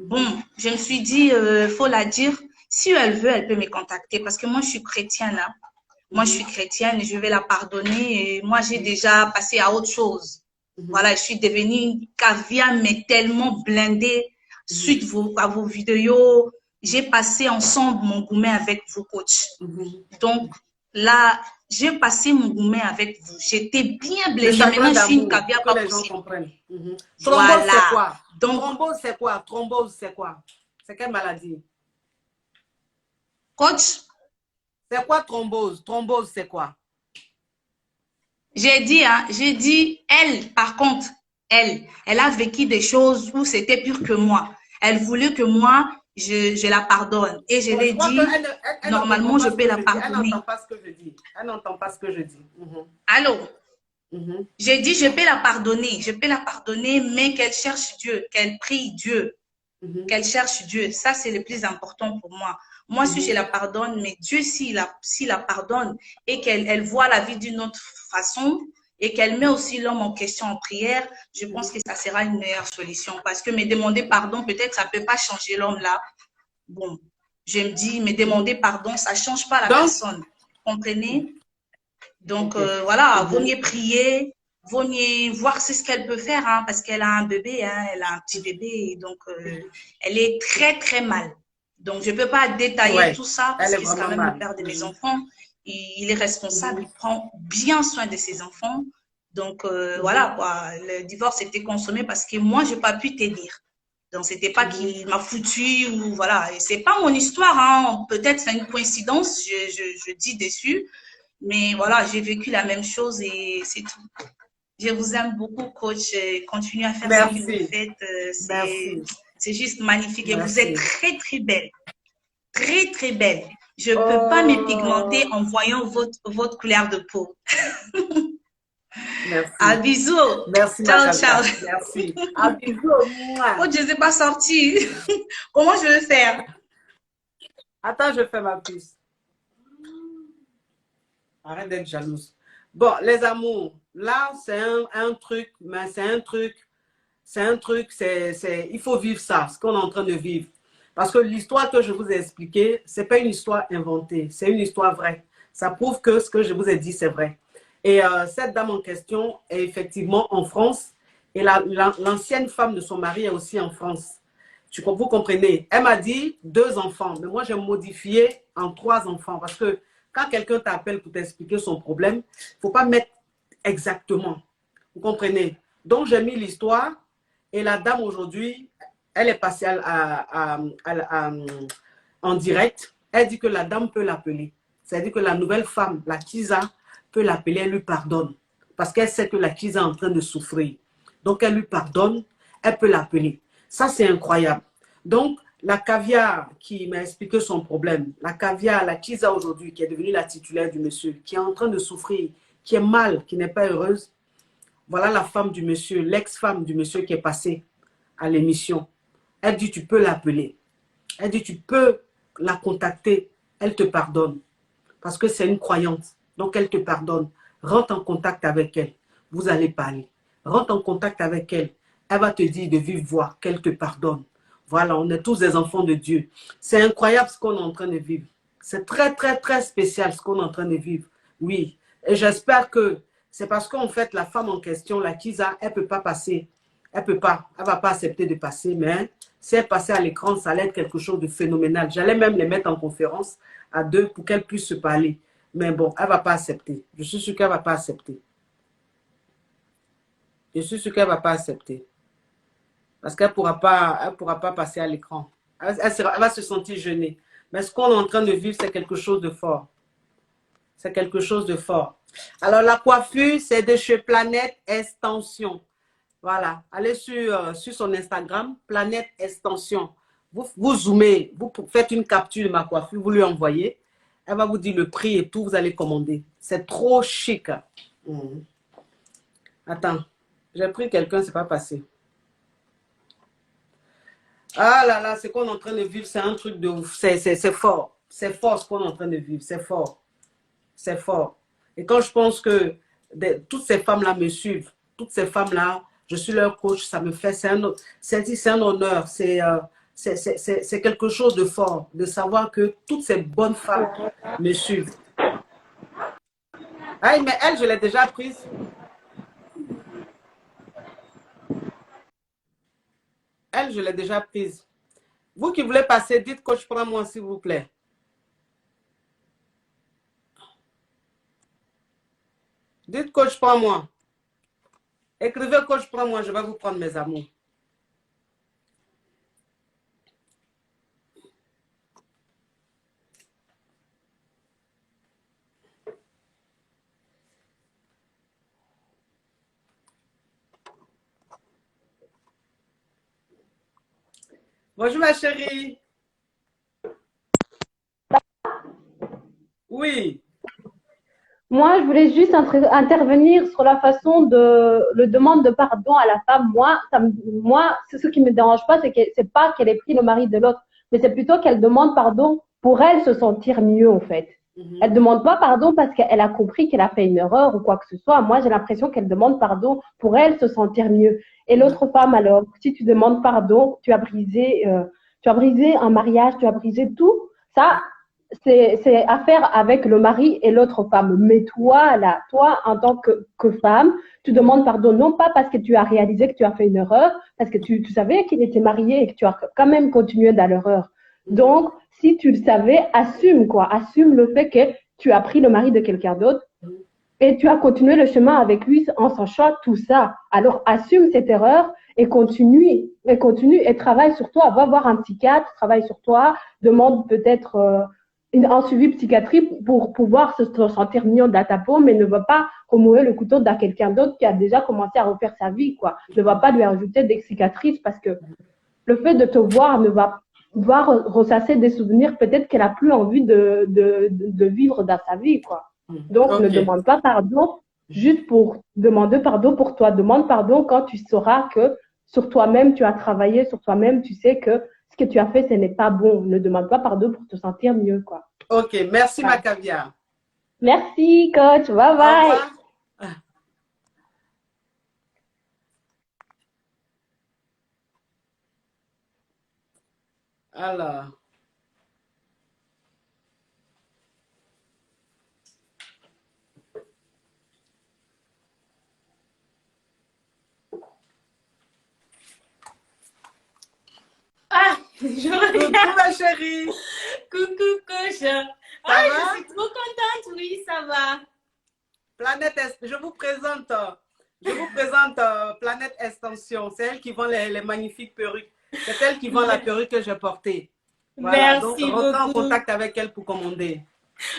[SPEAKER 18] Bon, je me suis dit, faut la dire. Si elle veut, elle peut me contacter parce que moi, je suis chrétienne. Hein. Moi, je suis chrétienne et je vais la pardonner. Et moi, j'ai déjà passé à autre chose. Voilà, je suis devenue une caviar, mais tellement blindée suite à vos vidéos. J'ai passé ensemble mon gourmet avec vous, coach. Donc, là, j'ai passé mon gourmet avec vous. J'étais bien blindée. Maintenant, je suis une caviar pas possible.
[SPEAKER 1] Voilà. C'est quoi? Donc, thrombose, c'est quoi? Thrombose, c'est quoi? C'est quelle maladie?
[SPEAKER 18] Coach?
[SPEAKER 1] C'est quoi thrombose? Thrombose, c'est quoi?
[SPEAKER 18] J'ai dit, elle, par contre, elle a vécu des choses où c'était pire que moi. Elle voulait que moi, je la pardonne. Et je l'ai dit, normalement, je peux la pardonner.
[SPEAKER 1] Elle n'entend pas ce que je dis. Elle n'entend pas ce que je dis.
[SPEAKER 18] Allô? J'ai dit, je peux la pardonner. Je peux la pardonner, mais qu'elle cherche Dieu, qu'elle prie Dieu, qu'elle cherche Dieu. Ça, c'est le plus important pour moi. Moi, si je la pardonne, mais Dieu, s'il la pardonne et qu'elle voit la vie d'une autre façon et qu'elle met aussi l'homme en question en prière, je pense que ça sera une meilleure solution. Parce que me demander pardon, peut-être ça ne peut pas changer l'homme là. Bon, je me dis, me demander pardon, ça ne change pas la personne. Vous comprenez? Donc, voilà, vaut mieux prier, vaut mieux voir ce qu'elle peut faire, hein, parce qu'elle a un bébé, hein, elle a un petit bébé, donc elle est très, très mal. Donc, je ne peux pas détailler tout ça, parce que c'est quand même le père de mes enfants. Il est responsable, il prend bien soin de ses enfants. Donc, voilà, quoi, le divorce était consommé parce que moi, je n'ai pas pu t'aider. Donc, ce n'était pas qu'il m'a foutu ou voilà. Ce n'est pas mon histoire, hein. Peut-être c'est une coïncidence, je dis dessus. Mais voilà, j'ai vécu la même chose et c'est tout. Je vous aime beaucoup, coach. Continuez à faire ce que vous faites. C'est juste magnifique. Et vous êtes très, très belle. Très, très belle. Je ne peux pas me pigmenter en voyant votre couleur de peau.
[SPEAKER 1] Merci.
[SPEAKER 18] À bisous.
[SPEAKER 1] Merci.
[SPEAKER 18] Ciao, ciao.
[SPEAKER 1] Merci. À bisous.
[SPEAKER 18] Oh, je ne sais pas sortir. Comment je vais faire?
[SPEAKER 1] Attends, je fais ma puce. Arrête d'être jalouse. Bon, les amours, là, c'est un truc, mais c'est un truc, il faut vivre ça, ce qu'on est en train de vivre. Parce que l'histoire que je vous ai expliquée, ce n'est pas une histoire inventée, c'est une histoire vraie. Ça prouve que ce que je vous ai dit, c'est vrai. Et cette dame en question est effectivement en France et l'ancienne femme de son mari est aussi en France. Vous comprenez? Elle m'a dit 2 enfants, mais moi j'ai modifié en 3 enfants parce que quand quelqu'un t'appelle pour t'expliquer son problème, il ne faut pas mettre exactement. Vous comprenez? Donc, j'ai mis l'histoire et la dame aujourd'hui, elle est passée en direct. Elle dit que la dame peut l'appeler. C'est-à-dire que la nouvelle femme, la Kiza, peut l'appeler, elle lui pardonne. Parce qu'elle sait que la Kiza est en train de souffrir. Donc, elle lui pardonne, elle peut l'appeler. Ça, c'est incroyable. Donc, La Caviar qui m'a expliqué son problème. La Caviar, la Chiza aujourd'hui, qui est devenue la titulaire du monsieur, qui est en train de souffrir, qui est mal, qui n'est pas heureuse. Voilà la femme du monsieur, l'ex-femme du monsieur qui est passée à l'émission. Elle dit, tu peux l'appeler. Elle dit, tu peux la contacter. Elle te pardonne. Parce que c'est une croyante. Donc, elle te pardonne. Rentre en contact avec elle. Vous allez parler. Rentre en contact avec elle. Elle va te dire de vive voix qu'elle te pardonne. Voilà, on est tous des enfants de Dieu. C'est incroyable ce qu'on est en train de vivre. C'est très, très, très spécial ce qu'on est en train de vivre. Oui. Et j'espère que c'est parce qu'en fait, la femme en question, la Kiza, elle ne peut pas passer. Elle ne peut pas. Elle ne va pas accepter de passer. Mais si elle passait à l'écran, ça allait être quelque chose de phénoménal. J'allais même les mettre en conférence à deux pour qu'elles puissent se parler. Mais bon, elle ne va pas accepter. Je suis sûr qu'elle ne va pas accepter. Je suis sûr qu'elle ne va pas accepter. Parce qu'elle ne pourra pas passer à l'écran. Elle va se sentir gênée. Mais ce qu'on est en train de vivre, c'est quelque chose de fort. C'est quelque chose de fort. Alors, la coiffure, c'est de chez Planète Extension. Voilà. Allez sur son Instagram, Planète Extension. Vous zoomez, vous faites une capture de ma coiffure, vous lui envoyez. Elle va vous dire le prix et tout, vous allez commander. C'est trop chic. Attends, j'ai pris quelqu'un, c'est pas passé. Ah là là, ce qu'on est en train de vivre, c'est un truc de ouf. C'est fort. C'est fort ce qu'on est en train de vivre. C'est fort. C'est fort. Et quand je pense que toutes ces femmes-là me suivent, toutes ces femmes-là, je suis leur coach, ça me fait, c'est un honneur. C'est quelque chose de fort, de savoir que toutes ces bonnes femmes me suivent. Ah, mais elle, je l'ai déjà prise. Elle, je l'ai déjà prise. Vous qui voulez passer, dites coach, prends-moi s'il vous plaît. Dites coach, prends-moi. Écrivez coach, prends-moi, je vais vous prendre mes amours. Bonjour ma chérie. Oui.
[SPEAKER 19] Moi, je voulais juste intervenir sur la façon de le demande de pardon à la femme. Moi, ce qui me dérange pas, c'est pas qu'elle ait pris le mari de l'autre, mais c'est plutôt qu'elle demande pardon pour elle se sentir mieux, en fait. Elle demande pas pardon parce qu'elle a compris qu'elle a fait une erreur ou quoi que ce soit. Moi, j'ai l'impression qu'elle demande pardon pour elle se sentir mieux. Et l'autre femme, alors, si tu demandes pardon, tu as brisé un mariage, tu as brisé tout. Ça, c'est affaire avec le mari et l'autre femme. Mais toi, là, toi, en tant que femme, tu demandes pardon non pas parce que tu as réalisé que tu as fait une erreur, parce que tu savais qu'il était marié et que tu as quand même continué dans l'erreur. Donc, si tu le savais, assume quoi. Assume le fait que tu as pris le mari de quelqu'un d'autre et tu as continué le chemin avec lui en sachant tout ça. Alors, assume cette erreur et continue et travaille sur toi. Va voir un psychiatre, travaille sur toi, demande peut-être un suivi psychiatrique pour pouvoir se sentir mieux dans ta peau, mais ne va pas remuer le couteau dans quelqu'un d'autre qui a déjà commencé à refaire sa vie, quoi. Ne va pas lui ajouter des cicatrices parce que le fait de te voir va ressasser des souvenirs, peut-être qu'elle a plus envie de vivre dans sa vie, quoi. Donc, ne demande pas pardon juste pour demander pardon pour toi. Demande pardon quand tu sauras que sur toi-même, tu as travaillé sur toi-même, tu sais que ce que tu as fait, ce n'est pas bon. Ne demande pas pardon pour te sentir mieux, quoi.
[SPEAKER 1] Ok, merci ma caviar.
[SPEAKER 19] Merci, coach. Bye bye.
[SPEAKER 1] Alors.
[SPEAKER 20] Ah, je reviens.
[SPEAKER 1] Coucou ma chérie.
[SPEAKER 20] Coucou coach. Ah, je suis trop contente, oui, ça va.
[SPEAKER 1] Planète, je vous présente Planète Extension. C'est elle qui vend les magnifiques perruques. C'est elle qui vend la perruque que j'ai portée. Voilà,
[SPEAKER 20] Merci
[SPEAKER 1] donc rentrez en
[SPEAKER 20] beaucoup.
[SPEAKER 1] contact avec elle pour commander.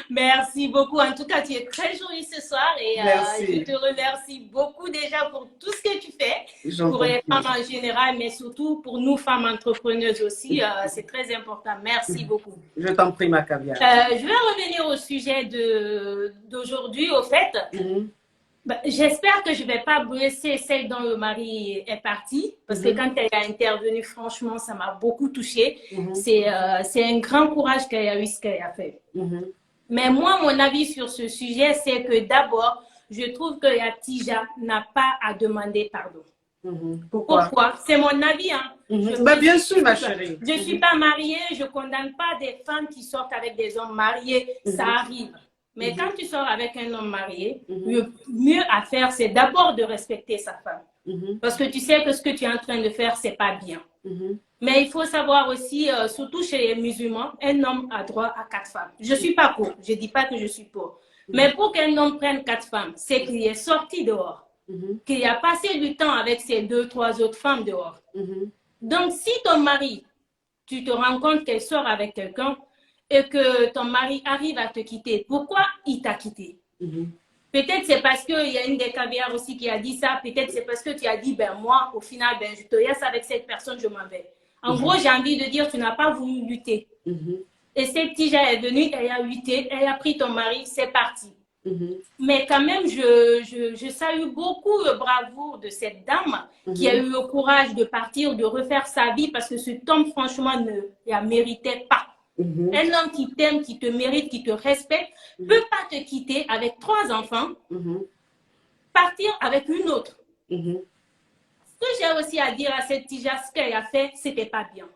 [SPEAKER 20] Merci beaucoup. En tout cas, tu es très jolie ce soir et
[SPEAKER 1] Merci.
[SPEAKER 20] je te remercie beaucoup déjà pour tout ce que tu fais
[SPEAKER 1] J'en
[SPEAKER 20] pour les
[SPEAKER 1] t'en
[SPEAKER 20] femmes en général, mais surtout pour nous femmes entrepreneuses aussi. C'est très important. Merci beaucoup.
[SPEAKER 1] Je t'en prie, ma caviar.
[SPEAKER 20] Je vais revenir au sujet d'aujourd'hui, au fait. J'espère que je ne vais pas blesser celle dont le mari est parti, parce que quand elle a intervenu, franchement, ça m'a beaucoup touchée. C'est un grand courage qu'elle a eu ce qu'elle a fait. Mais moi, mon avis sur ce sujet, c'est que d'abord, je trouve que la Tija n'a pas à demander pardon. Pourquoi? C'est mon avis. Hein.
[SPEAKER 1] Bien sûr, ma chérie.
[SPEAKER 20] Je ne suis pas mariée, je ne condamne pas des femmes qui sortent avec des hommes mariés, ça arrive. Mais quand tu sors avec un homme marié, le mieux à faire, c'est d'abord de respecter sa femme. Parce que tu sais que ce que tu es en train de faire, c'est pas bien. Mais il faut savoir aussi, surtout chez les musulmans, un homme a droit à 4 femmes. Je ne suis pas pour, je ne dis pas que je suis pour. Mais pour qu'un homme prenne 4 femmes, c'est qu'il est sorti dehors, qu'il a passé du temps avec ses 2, 3 autres femmes dehors. Donc, si ton mari, tu te rends compte qu'elle sort avec quelqu'un et que ton mari arrive à te quitter, pourquoi il t'a quitté? Peut-être c'est parce qu'il y a une des caviars aussi qui a dit ça. Peut-être c'est parce que tu as dit, ben moi, au final, ben, je te laisse avec cette personne, je m'en vais. En gros, j'ai envie de dire, tu n'as pas voulu lutter. Et cette Tija est venue, elle a lutté, elle a pris ton mari, c'est parti. Mais quand même, je salue beaucoup le bravoure de cette dame qui a eu le courage de partir, de refaire sa vie parce que cet homme, franchement, ne la méritait pas. Un homme qui t'aime, qui te mérite, qui te respecte, ne peut pas te quitter avec 3 enfants, partir avec une autre. Ce que j'ai aussi à dire à cette Tija, ce qu'elle a fait, c'était pas bien.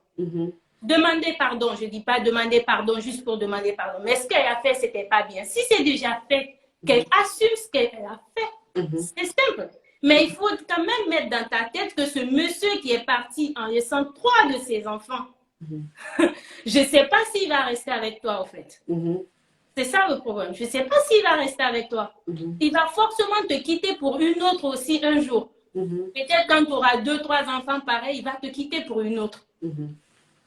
[SPEAKER 20] Demander pardon, je ne dis pas demander pardon juste pour demander pardon, mais ce qu'elle a fait, c'était pas bien. Si c'est déjà fait, qu'elle assume ce qu'elle a fait, c'est simple. Mais il faut quand même mettre dans ta tête que ce monsieur qui est parti en laissant 3 de ses enfants, je ne sais pas s'il va rester avec toi, en fait. C'est ça le problème. Je ne sais pas s'il va rester avec toi. Il va forcément te quitter pour une autre aussi un jour. Peut-être quand tu auras 2, 3 enfants pareils, il va te quitter pour une autre.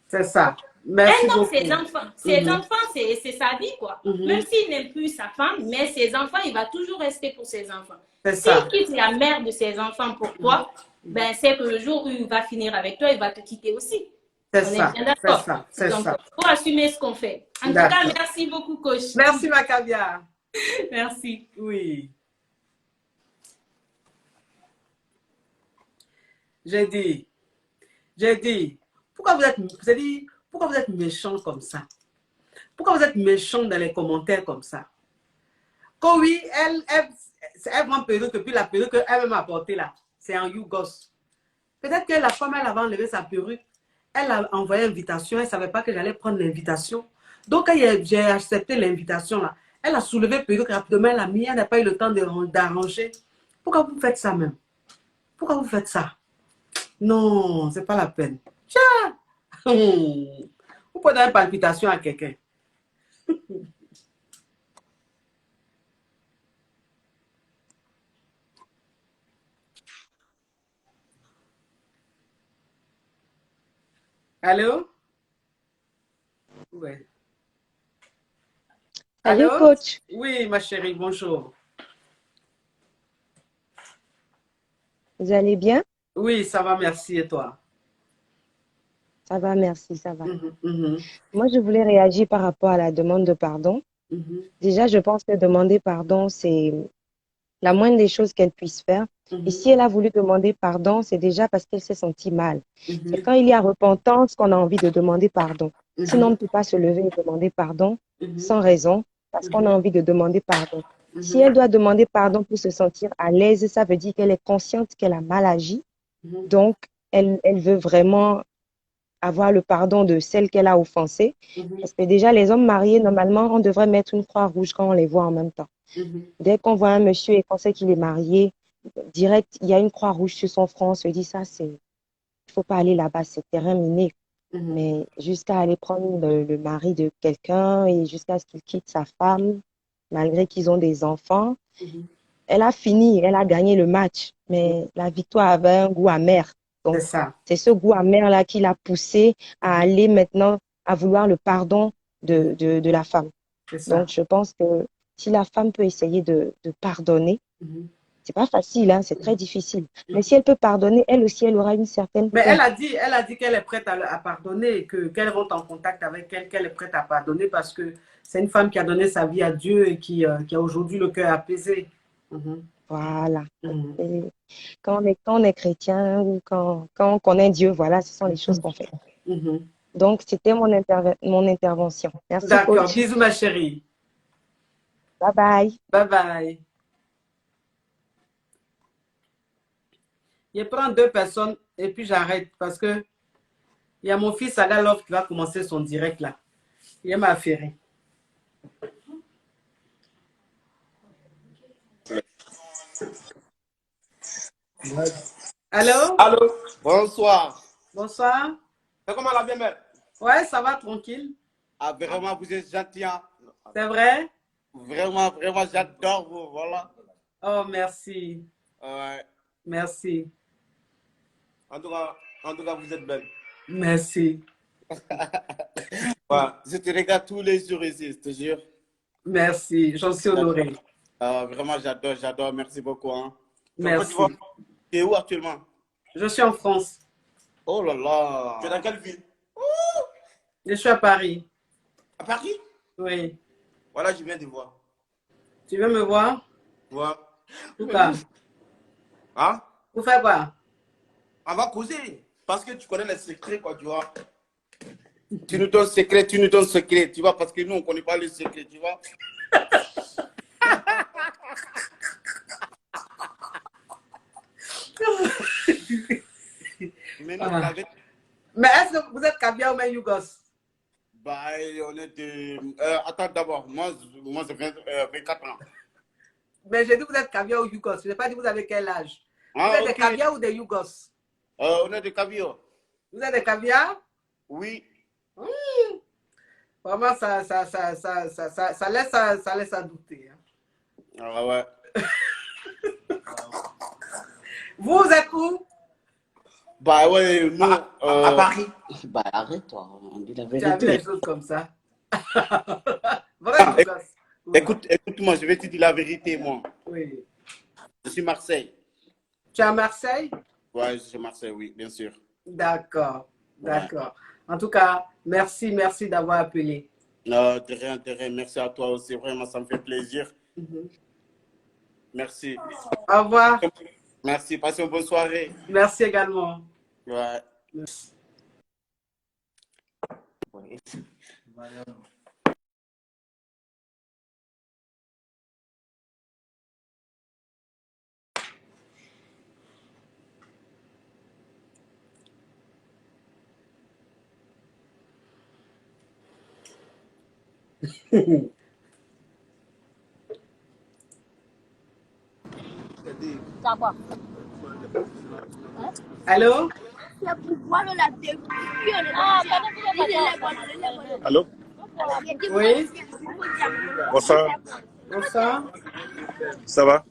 [SPEAKER 1] C'est ça. Merci beaucoup.
[SPEAKER 20] Ses enfants, c'est sa vie, quoi. Même s'il n'aime plus sa femme, mais ses enfants, il va toujours rester pour ses enfants. S'il quitte la mère de ses enfants pour toi, ben, c'est que le jour où il va finir avec toi, il va te quitter aussi.
[SPEAKER 1] C'est ça. C'est
[SPEAKER 20] Donc,
[SPEAKER 1] ça.
[SPEAKER 20] il faut assumer ce qu'on fait. En tout cas, merci beaucoup, coach.
[SPEAKER 1] Merci, ma caviar.
[SPEAKER 20] Merci.
[SPEAKER 1] Oui. J'ai dit, pourquoi vous êtes méchant comme ça? Pourquoi vous êtes méchant dans les commentaires comme ça? Que oui, elle vend perruque, puis la perruque qu'elle m'a apportée là, c'est en Yougos. Peut-être que la femme, elle avait enlevé sa perruque, elle a envoyé l'invitation, elle ne savait pas que j'allais prendre l'invitation. Donc, quand j'ai accepté l'invitation là, elle a soulevé perruque rapidement, elle a mis, elle n'a pas eu le temps d'arranger. Pourquoi vous faites ça même? Pourquoi vous faites ça? Non, c'est pas la peine. Tiens! Vous pouvez donner une palpitation à quelqu'un. Allô? Ouais.
[SPEAKER 12] Allô, coach?
[SPEAKER 1] Oui, ma chérie, bonjour.
[SPEAKER 12] Vous allez bien?
[SPEAKER 1] Oui, ça va, merci. Et toi?
[SPEAKER 12] Ça va, merci, ça va. Moi, je voulais réagir par rapport à la demande de pardon. Déjà, je pense que demander pardon, c'est la moindre des choses qu'elle puisse faire. Et si elle a voulu demander pardon, c'est déjà parce qu'elle s'est sentie mal. C'est quand il y a repentance qu'on a envie de demander pardon. Sinon, on ne peut pas se lever et demander pardon sans raison, parce qu'on a envie de demander pardon. Si elle doit demander pardon pour se sentir à l'aise, ça veut dire qu'elle est consciente qu'elle a mal agi. Donc, elle veut vraiment avoir le pardon de celle qu'elle a offensée. Parce que déjà, les hommes mariés, normalement, on devrait mettre une croix rouge quand on les voit en même temps. Dès qu'on voit un monsieur et qu'on sait qu'il est marié, direct, il y a une croix rouge sur son front. On se dit, ça, c'est... Il ne faut pas aller là-bas, c'est terrain miné. Mais jusqu'à aller prendre le mari de quelqu'un et jusqu'à ce qu'il quitte sa femme, malgré qu'ils ont des enfants, elle a fini, elle a gagné le match. Mais la victoire avait un goût amer. Donc, c'est ce goût amer-là qui l'a poussé à aller maintenant à vouloir le pardon de la femme.
[SPEAKER 1] C'est ça.
[SPEAKER 12] Donc, je pense que si la femme peut essayer de pardonner, c'est pas facile, hein, c'est très difficile. Mais si elle peut pardonner, elle aussi, elle aura une certaine
[SPEAKER 1] Mais
[SPEAKER 12] paix.
[SPEAKER 1] elle a dit qu'elle est prête à pardonner, qu'elle rentre en contact avec elle, qu'elle est prête à pardonner parce que c'est une femme qui a donné sa vie à Dieu et qui a aujourd'hui le cœur apaisé.
[SPEAKER 12] Voilà. Et quand on est chrétien ou quand on connaît Dieu, voilà, ce sont les choses qu'on fait. Donc, c'était mon intervention. Merci,
[SPEAKER 1] D'accord.
[SPEAKER 12] coach.
[SPEAKER 1] Bisous, ma chérie.
[SPEAKER 12] Bye bye.
[SPEAKER 1] Bye bye. Je prends 2 personnes et puis j'arrête parce que il y a mon fils Agalov qui va commencer son direct là. Il m'a affairé. Allô?
[SPEAKER 8] Allô? Bonsoir.
[SPEAKER 1] Bonsoir.
[SPEAKER 8] C'est comment la bien-mère?
[SPEAKER 1] Ouais, ça va tranquille.
[SPEAKER 8] Ah, vraiment, vous êtes gentil, hein?
[SPEAKER 1] C'est vrai?
[SPEAKER 8] Vraiment, vraiment, j'adore vous, voilà.
[SPEAKER 1] Oh, merci.
[SPEAKER 8] Ouais.
[SPEAKER 1] Merci.
[SPEAKER 8] En tout cas, vous êtes belle.
[SPEAKER 1] Merci.
[SPEAKER 8] Ouais, je te regarde tous les jours ici, je te jure.
[SPEAKER 1] Merci, j'en suis honoré.
[SPEAKER 8] Vraiment, j'adore, merci beaucoup. Hein.
[SPEAKER 1] Merci.
[SPEAKER 8] Tu es où actuellement?
[SPEAKER 1] Je suis en France.
[SPEAKER 8] Oh là là. Tu es dans quelle ville?
[SPEAKER 1] Je suis à Paris.
[SPEAKER 8] À Paris?
[SPEAKER 1] Oui.
[SPEAKER 8] Voilà, je viens de voir.
[SPEAKER 1] Tu veux me voir?
[SPEAKER 8] Ouais.
[SPEAKER 1] Pourquoi?
[SPEAKER 8] Hein?
[SPEAKER 1] Pour faire quoi?
[SPEAKER 8] On va causer. Parce que tu connais les secrets, quoi, tu vois. Tu nous donnes secret, tu vois, parce que nous, on ne connaît pas les secrets, tu vois. Mais,
[SPEAKER 1] mais est-ce que vous êtes Kabia ou Yougos?
[SPEAKER 8] Bah, on est de... attends d'abord, moi j'ai 24 ans.
[SPEAKER 1] Mais j'ai dit que vous êtes Kabia ou Yougos. Je n'ai pas dit vous avez quel âge. Vous êtes des Kabia ou des Yougos?
[SPEAKER 8] On est de Kabia.
[SPEAKER 1] Vous êtes des Kabia?
[SPEAKER 8] Oui.
[SPEAKER 1] Vraiment, ça laisse à douter. Hein.
[SPEAKER 8] Ah ouais.
[SPEAKER 1] Vous êtes où?
[SPEAKER 8] Bah ouais, nous, à Paris.
[SPEAKER 21] Bah arrête-toi, on dit la
[SPEAKER 1] Tu as vu
[SPEAKER 21] vérité.
[SPEAKER 1] les choses comme ça. Vraiment,
[SPEAKER 8] écoute-moi, je vais te dire la vérité, moi.
[SPEAKER 1] Oui.
[SPEAKER 8] Je suis Marseille.
[SPEAKER 1] Tu es à Marseille?
[SPEAKER 8] Ouais, je suis à Marseille, oui, bien sûr.
[SPEAKER 1] D'accord, d'accord. Ouais. En tout cas, merci d'avoir appelé.
[SPEAKER 8] Non, de rien. Merci à toi aussi, vraiment, ça me fait plaisir. Merci.
[SPEAKER 1] Au revoir.
[SPEAKER 8] Merci, passez une bonne soirée.
[SPEAKER 1] Merci également.
[SPEAKER 8] Ouais.
[SPEAKER 1] Merci. Allô?
[SPEAKER 22] Allô?
[SPEAKER 1] Oui.
[SPEAKER 22] Bonsoir.
[SPEAKER 1] Bonsoir.
[SPEAKER 22] Ça va?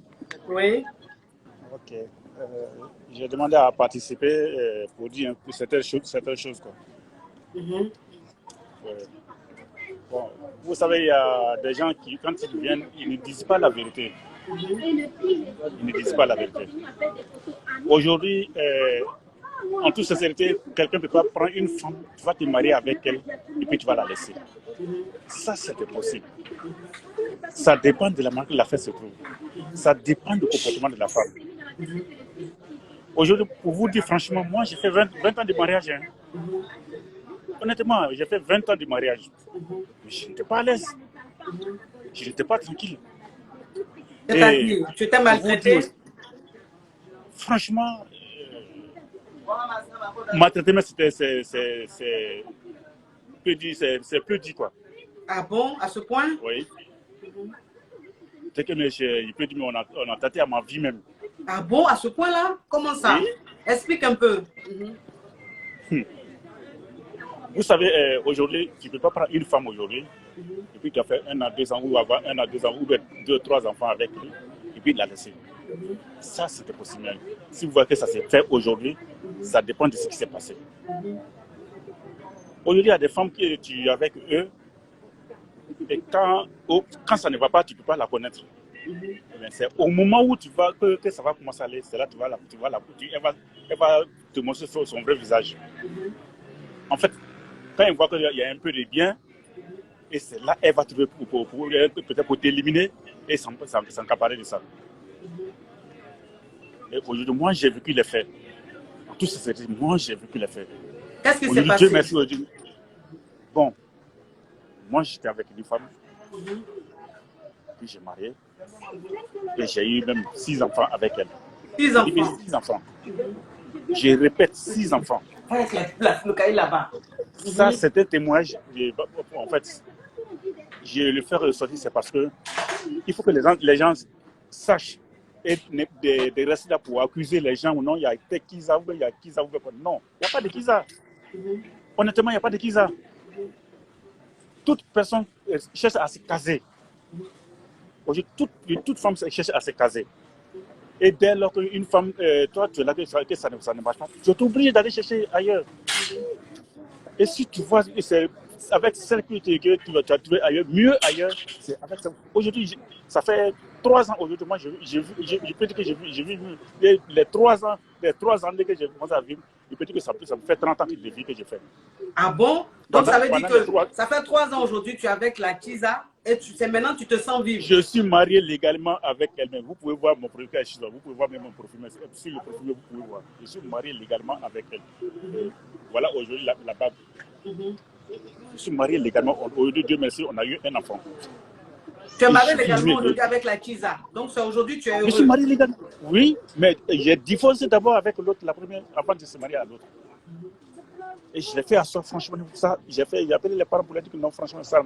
[SPEAKER 1] Oui.
[SPEAKER 22] Ok. J'ai demandé à participer pour dire un peu certaines choses. Quoi. Bon, vous savez, il y a des gens qui, quand ils viennent, ils ne disent pas la vérité. Ils ne disent pas la vérité. Aujourd'hui, en toute sincérité, quelqu'un peut pas prendre une femme, tu vas te marier avec elle et puis tu vas la laisser. Ça, c'est possible. Ça dépend de la manière que l'affaire se trouve. Ça dépend du comportement de la femme. Aujourd'hui, pour vous dire franchement, moi j'ai fait 20 ans de mariage. Hein. Honnêtement, j'ai fait 20 ans de mariage. Mais je n'étais pas à l'aise. Je n'étais pas tranquille.
[SPEAKER 1] C'est-à-dire, tu t'es maltraité?
[SPEAKER 22] Franchement, maltraité, c'est peu dit quoi.
[SPEAKER 1] Ah bon, à ce point?
[SPEAKER 22] Oui. C'est que il peut dire, mais on a tâté à ma vie même.
[SPEAKER 1] Ah bon, à ce point-là? Comment ça? Oui. Explique un peu.
[SPEAKER 22] Vous savez, aujourd'hui, tu ne peux pas prendre une femme aujourd'hui, et puis tu as fait 1 à 2 ans, ou avoir 1 à 2 ans, ou 2 3 enfants avec lui, et puis la laisser. Ça, c'était possible. Si vous voyez que ça s'est fait aujourd'hui, ça dépend de ce qui s'est passé. Aujourd'hui, il y a des femmes qui tu es avec eux, Et quand ça ne va pas, tu ne peux pas la connaître. C'est au moment où tu vas, que ça va commencer à aller, c'est là que elle va te montrer son vrai visage. En fait, quand elle voit qu'il y a un peu de bien, et c'est là qu'elle va trouver peut-être pour t'éliminer et s'encaparer de ça. Et aujourd'hui, moi, j'ai vécu les faits. En tout ce moi, j'ai vécu les faits.
[SPEAKER 1] Qu'est-ce qui s'est passé?
[SPEAKER 22] Dieu merci aujourd'hui. Bon, moi, j'étais avec une femme. Puis j'ai marié. Et j'ai eu même 6 enfants avec elle.
[SPEAKER 1] 6 enfants?
[SPEAKER 22] 6 enfants. Je répète, 6 enfants.
[SPEAKER 1] Le cahier là-bas.
[SPEAKER 22] Ça, c'est un témoignage. En fait, je le fais ressortir, c'est parce que il faut que les gens sachent et de rester là pour accuser les gens ou non. Il y a Kiza, il y a Kiza. Non, il n'y a pas de Kiza. Honnêtement, il n'y a pas de Kiza. Toute personne cherche à se caser. Aujourd'hui, toute femme cherche à se caser. Et dès lors qu'une femme, toi, tu es là que ça ne marche pas, tu es obligé d'aller chercher ailleurs. Et si tu vois, avec celle que tu as trouvée ailleurs, mieux ailleurs, c'est avec ça. Aujourd'hui, ça fait 3 ans, aujourd'hui, moi, je peux dire que j'ai vu les 3 ans que j'ai commencé à vivre, je peux dire que ça me fait 30 ans de vie que j'ai fait.
[SPEAKER 1] Ah bon? Donc ça veut dire que ça fait 3 ans aujourd'hui, tu es avec la Kiza et maintenant tu te sens vivre.
[SPEAKER 22] Je suis marié légalement avec elle-même. Vous pouvez voir mon profil, vous pouvez voir même mon profil. Sur le profil, vous pouvez voir. Je suis marié légalement avec elle. Voilà aujourd'hui la bague. Je suis marié légalement. Aujourd'hui, Dieu merci, on a eu un enfant.
[SPEAKER 1] Tu es marié légalement aujourd'hui avec la Kiza. Donc aujourd'hui, tu es heureux.
[SPEAKER 22] Je suis marié légalement. Oui, mais j'ai divorcé d'abord avec l'autre, la première, avant de se marier à l'autre. Et je l'ai fait à ça, franchement, ça, j'ai appelé les parents pour leur dire que non, franchement, ça,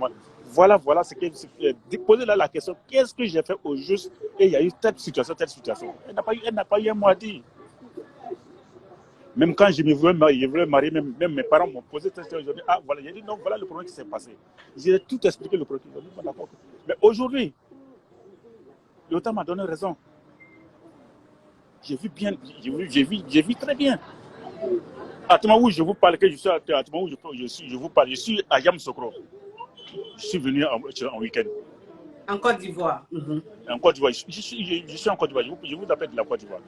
[SPEAKER 22] voilà, c'est que, poser là la question, qu'est-ce que j'ai fait au juste, et il y a eu telle situation. Elle n'a pas eu un mot à dire. Même quand je voulais marier, même mes parents m'ont posé cette question aujourd'hui. Ah, voilà, j'ai dit non, voilà le problème qui s'est passé. J'ai tout expliqué le problème. Mais aujourd'hui, le temps m'a donné raison. J'ai vu bien, j'ai vu très bien. À ce moment où je vous parle, je suis à Yamoussoukro. Je suis venu en week-end.
[SPEAKER 1] En Côte d'Ivoire.
[SPEAKER 22] En Côte d'Ivoire. Je suis en Côte d'Ivoire. Je vous appelle de la Côte d'Ivoire.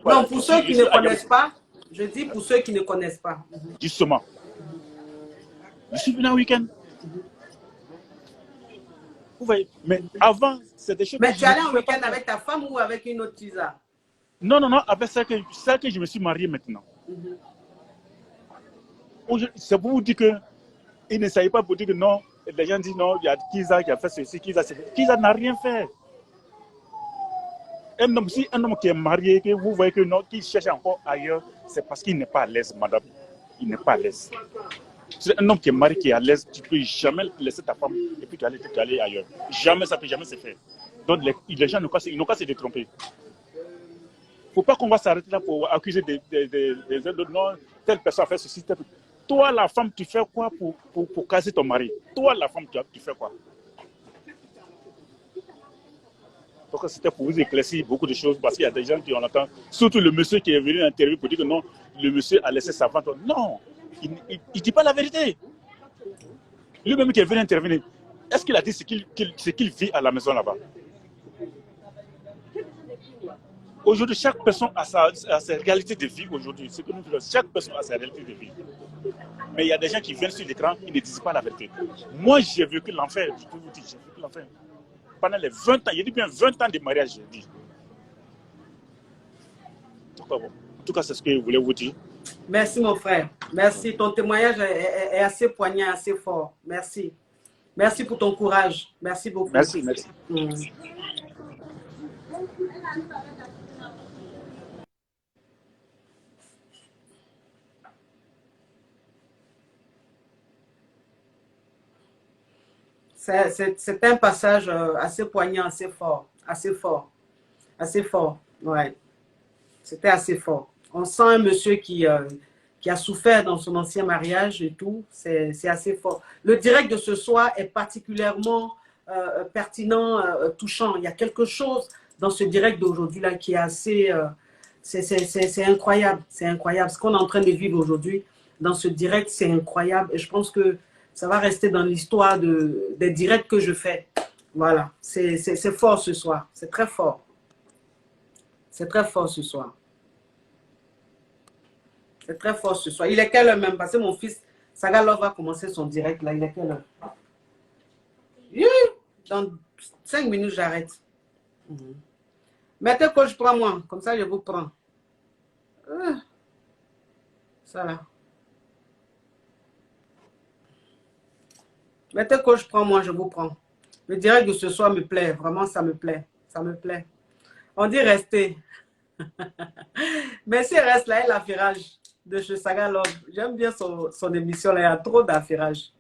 [SPEAKER 1] Non, pour ceux qui ne connaissent pas, je dis pour ceux qui ne connaissent pas.
[SPEAKER 22] Justement. Je suis venu en week-end. Vous voyez, mais avant, c'est des choses.
[SPEAKER 1] Mais tu es allé en week-end avec ta femme ou avec une autre Kiza?
[SPEAKER 22] Non, avec celle que je me suis marié maintenant. C'est pour vous dire qu'il ne savait pas pour dire que non, les gens disent non, il y a Kiza qui a fait ceci, Kiza n'a rien fait. Si un homme qui est marié, que vous voyez que non, qu'il cherche encore ailleurs, c'est parce qu'il n'est pas à l'aise, madame. Il n'est pas à l'aise. C'est un homme qui est marié, qui est à l'aise, tu ne peux jamais laisser ta femme et puis tu aller ailleurs. Jamais, ça ne peut jamais se faire. Donc les gens n'ont qu'à se détromper. Il ne faut pas qu'on va s'arrêter là pour accuser des autres. Non, telle personne a fait ceci. Toi, la femme, tu fais quoi pour caser ton mari? Toi, la femme, tu fais quoi? Donc, c'était pour vous éclaircir beaucoup de choses parce qu'il y a des gens qui en entendent. Surtout le monsieur qui est venu interviewer pour dire que non, le monsieur a laissé sa femme. Non, il ne dit pas la vérité. Lui-même qui est venu intervenir, est-ce qu'il a dit ce qu'il vit à la maison là-bas? Aujourd'hui, chaque personne a sa réalité de vie aujourd'hui. Chaque personne a sa réalité de vie. Mais il y a des gens qui viennent sur l'écran, ils ne disent pas la vérité. Moi, j'ai vécu l'enfer. Je peux vous dire, j'ai vécu l'enfer. Pendant les 20 ans, il y a dit bien 20 ans de mariage, j'ai dit. En tout cas, c'est ce que je voulais vous dire.
[SPEAKER 1] Merci, mon frère. Merci. Ton témoignage est assez poignant, assez fort. Merci. Merci pour ton courage. Merci beaucoup.
[SPEAKER 22] Merci.
[SPEAKER 1] C'est un passage assez poignant, assez fort. Ouais. C'était assez fort. On sent un monsieur qui a souffert dans son ancien mariage et tout. C'est assez fort. Le direct de ce soir est particulièrement pertinent, touchant. Il y a quelque chose dans ce direct d'aujourd'hui-là qui est assez... c'est incroyable. C'est incroyable. Ce qu'on est en train de vivre aujourd'hui dans ce direct, c'est incroyable. Et je pense que Ça va rester dans l'histoire des directs que je fais. Voilà, c'est fort ce soir. C'est très fort. C'est très fort ce soir. C'est très fort ce soir. Il est quelle heure même? Parce que mon fils, Saga Love va commencer son direct là. Il est quelle heure? Dans 5 minutes, j'arrête. Mettez coach, prends-moi. Comme ça, je vous prends. Ça là. Mettez coach, prends-moi, je vous prends. Le direct de ce soir me plaît. Vraiment, ça me plaît. Ça me plaît. On dit rester. Mais si reste là, il y a l'affirage de chez Saga Love. J'aime bien son émission là. Il y a trop d'affirage.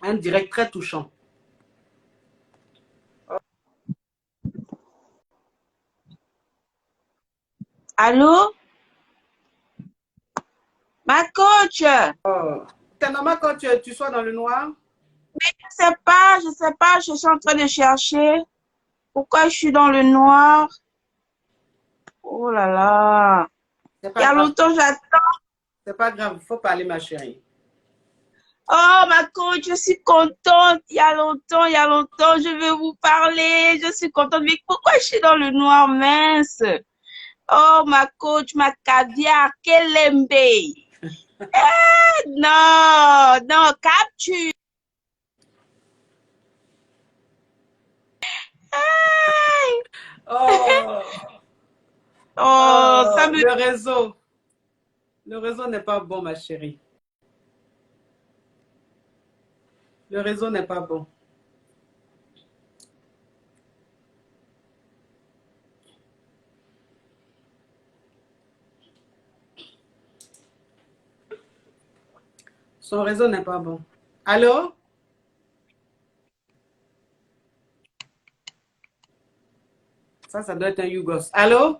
[SPEAKER 1] Un direct très touchant.
[SPEAKER 2] Allô? Ma coach?
[SPEAKER 1] Oh. T'es normal quand tu sois dans le noir?
[SPEAKER 2] Mais je sais pas, je suis en train de chercher. Pourquoi je suis dans le noir? Oh là là. Il y a longtemps, j'attends.
[SPEAKER 1] C'est pas grave, il faut parler, ma chérie.
[SPEAKER 2] Oh, ma coach, je suis contente. Il y a longtemps, je veux vous parler. Je suis contente. Mais pourquoi je suis dans le noir, mince? Oh, ma coach, ma caviar, quel lembe. Non, capture.
[SPEAKER 1] Oh,
[SPEAKER 2] ça me...
[SPEAKER 1] Le réseau n'est pas bon, ma chérie. Le réseau n'est pas bon. Son réseau n'est pas bon. Allô? Ça doit être un Yougos. Allô?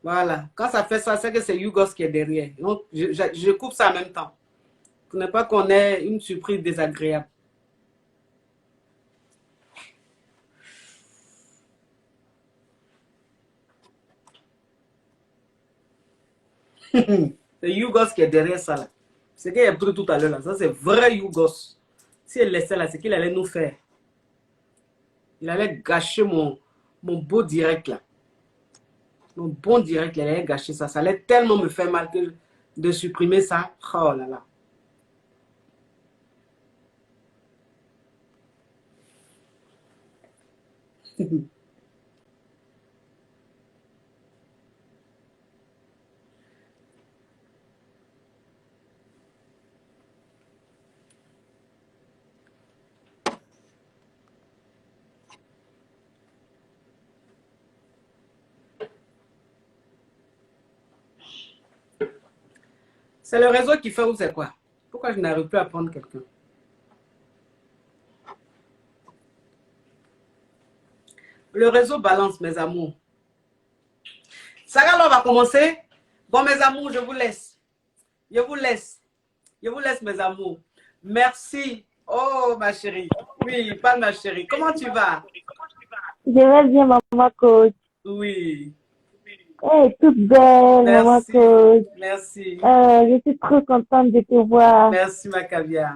[SPEAKER 1] Voilà. Quand ça fait ça, c'est que c'est Yougos qui est derrière. Donc, je coupe ça en même temps. Pour ne pas qu'on ait une surprise désagréable. C'est Yougos qui est derrière ça là. C'est qu'il a pris tout à l'heure là. Ça c'est vrai Yougos. Si elle laissait là, c'est qu'il allait nous faire. Il allait gâcher mon beau direct là. Mon bon direct, il allait gâcher ça. Ça allait tellement me faire mal que de supprimer ça. Oh là là. C'est le réseau qui fait ou c'est quoi? Pourquoi je n'arrive plus à prendre quelqu'un? Le réseau balance, mes amours. Saga Love va commencer. Bon, mes amours, je vous laisse. Je vous laisse. Je vous laisse, mes amours. Merci. Oh, ma chérie. Oui, pas ma chérie. Comment tu vas?
[SPEAKER 3] Je vais bien, maman coach.
[SPEAKER 1] Oui.
[SPEAKER 3] Hey, toute belle, maman coach.
[SPEAKER 1] Merci.
[SPEAKER 3] Je suis trop contente de te voir.
[SPEAKER 1] Merci, ma caviar.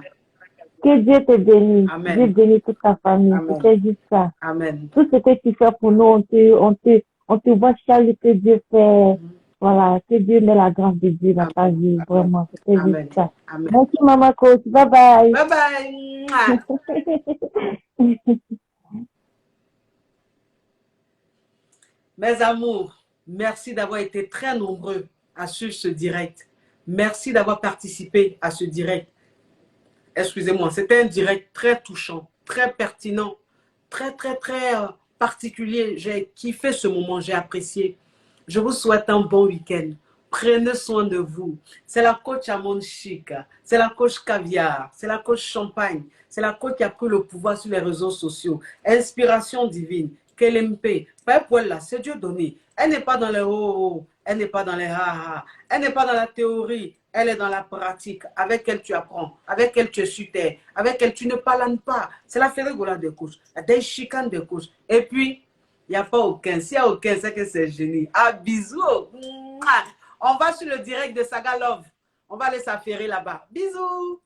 [SPEAKER 3] Que Dieu te bénisse.
[SPEAKER 1] Amen.
[SPEAKER 3] Dieu bénisse toute ta famille. C'est juste ça.
[SPEAKER 1] Amen.
[SPEAKER 3] Tout ce que tu fais pour nous, on te voit chaque jour que Dieu fait. Voilà, que Dieu met la grâce de Dieu dans ta vie. Vraiment, c'est juste ça.
[SPEAKER 1] Amen.
[SPEAKER 3] Merci, maman coach. Bye bye.
[SPEAKER 1] Bye bye. Mes amours, merci d'avoir été très nombreux à suivre ce direct. Merci d'avoir participé à ce direct. Excusez-moi, c'était un direct très touchant, très pertinent, très particulier. J'ai kiffé ce moment, j'ai apprécié. Je vous souhaite un bon week-end. Prenez soin de vous. C'est la coach Amon Chic, c'est la coach Caviar, c'est la coach Champagne, c'est la coach qui a pris le pouvoir sur les réseaux sociaux. Inspiration divine. Kelempe. Pour elle, là, c'est Dieu donné. Elle n'est pas dans les oh, elle n'est pas dans les ha, elle n'est pas dans la théorie. Elle est dans la pratique, avec elle tu apprends, avec elle tu es sur terre, avec elle tu ne parles pas. C'est la férégola des couches, des chicanes des couches. Et puis, il n'y a pas aucun. S'il n'y a aucun, c'est que c'est génie. Ah, bisous. On va sur le direct de Saga Love. On va aller s'affairer là-bas. Bisous.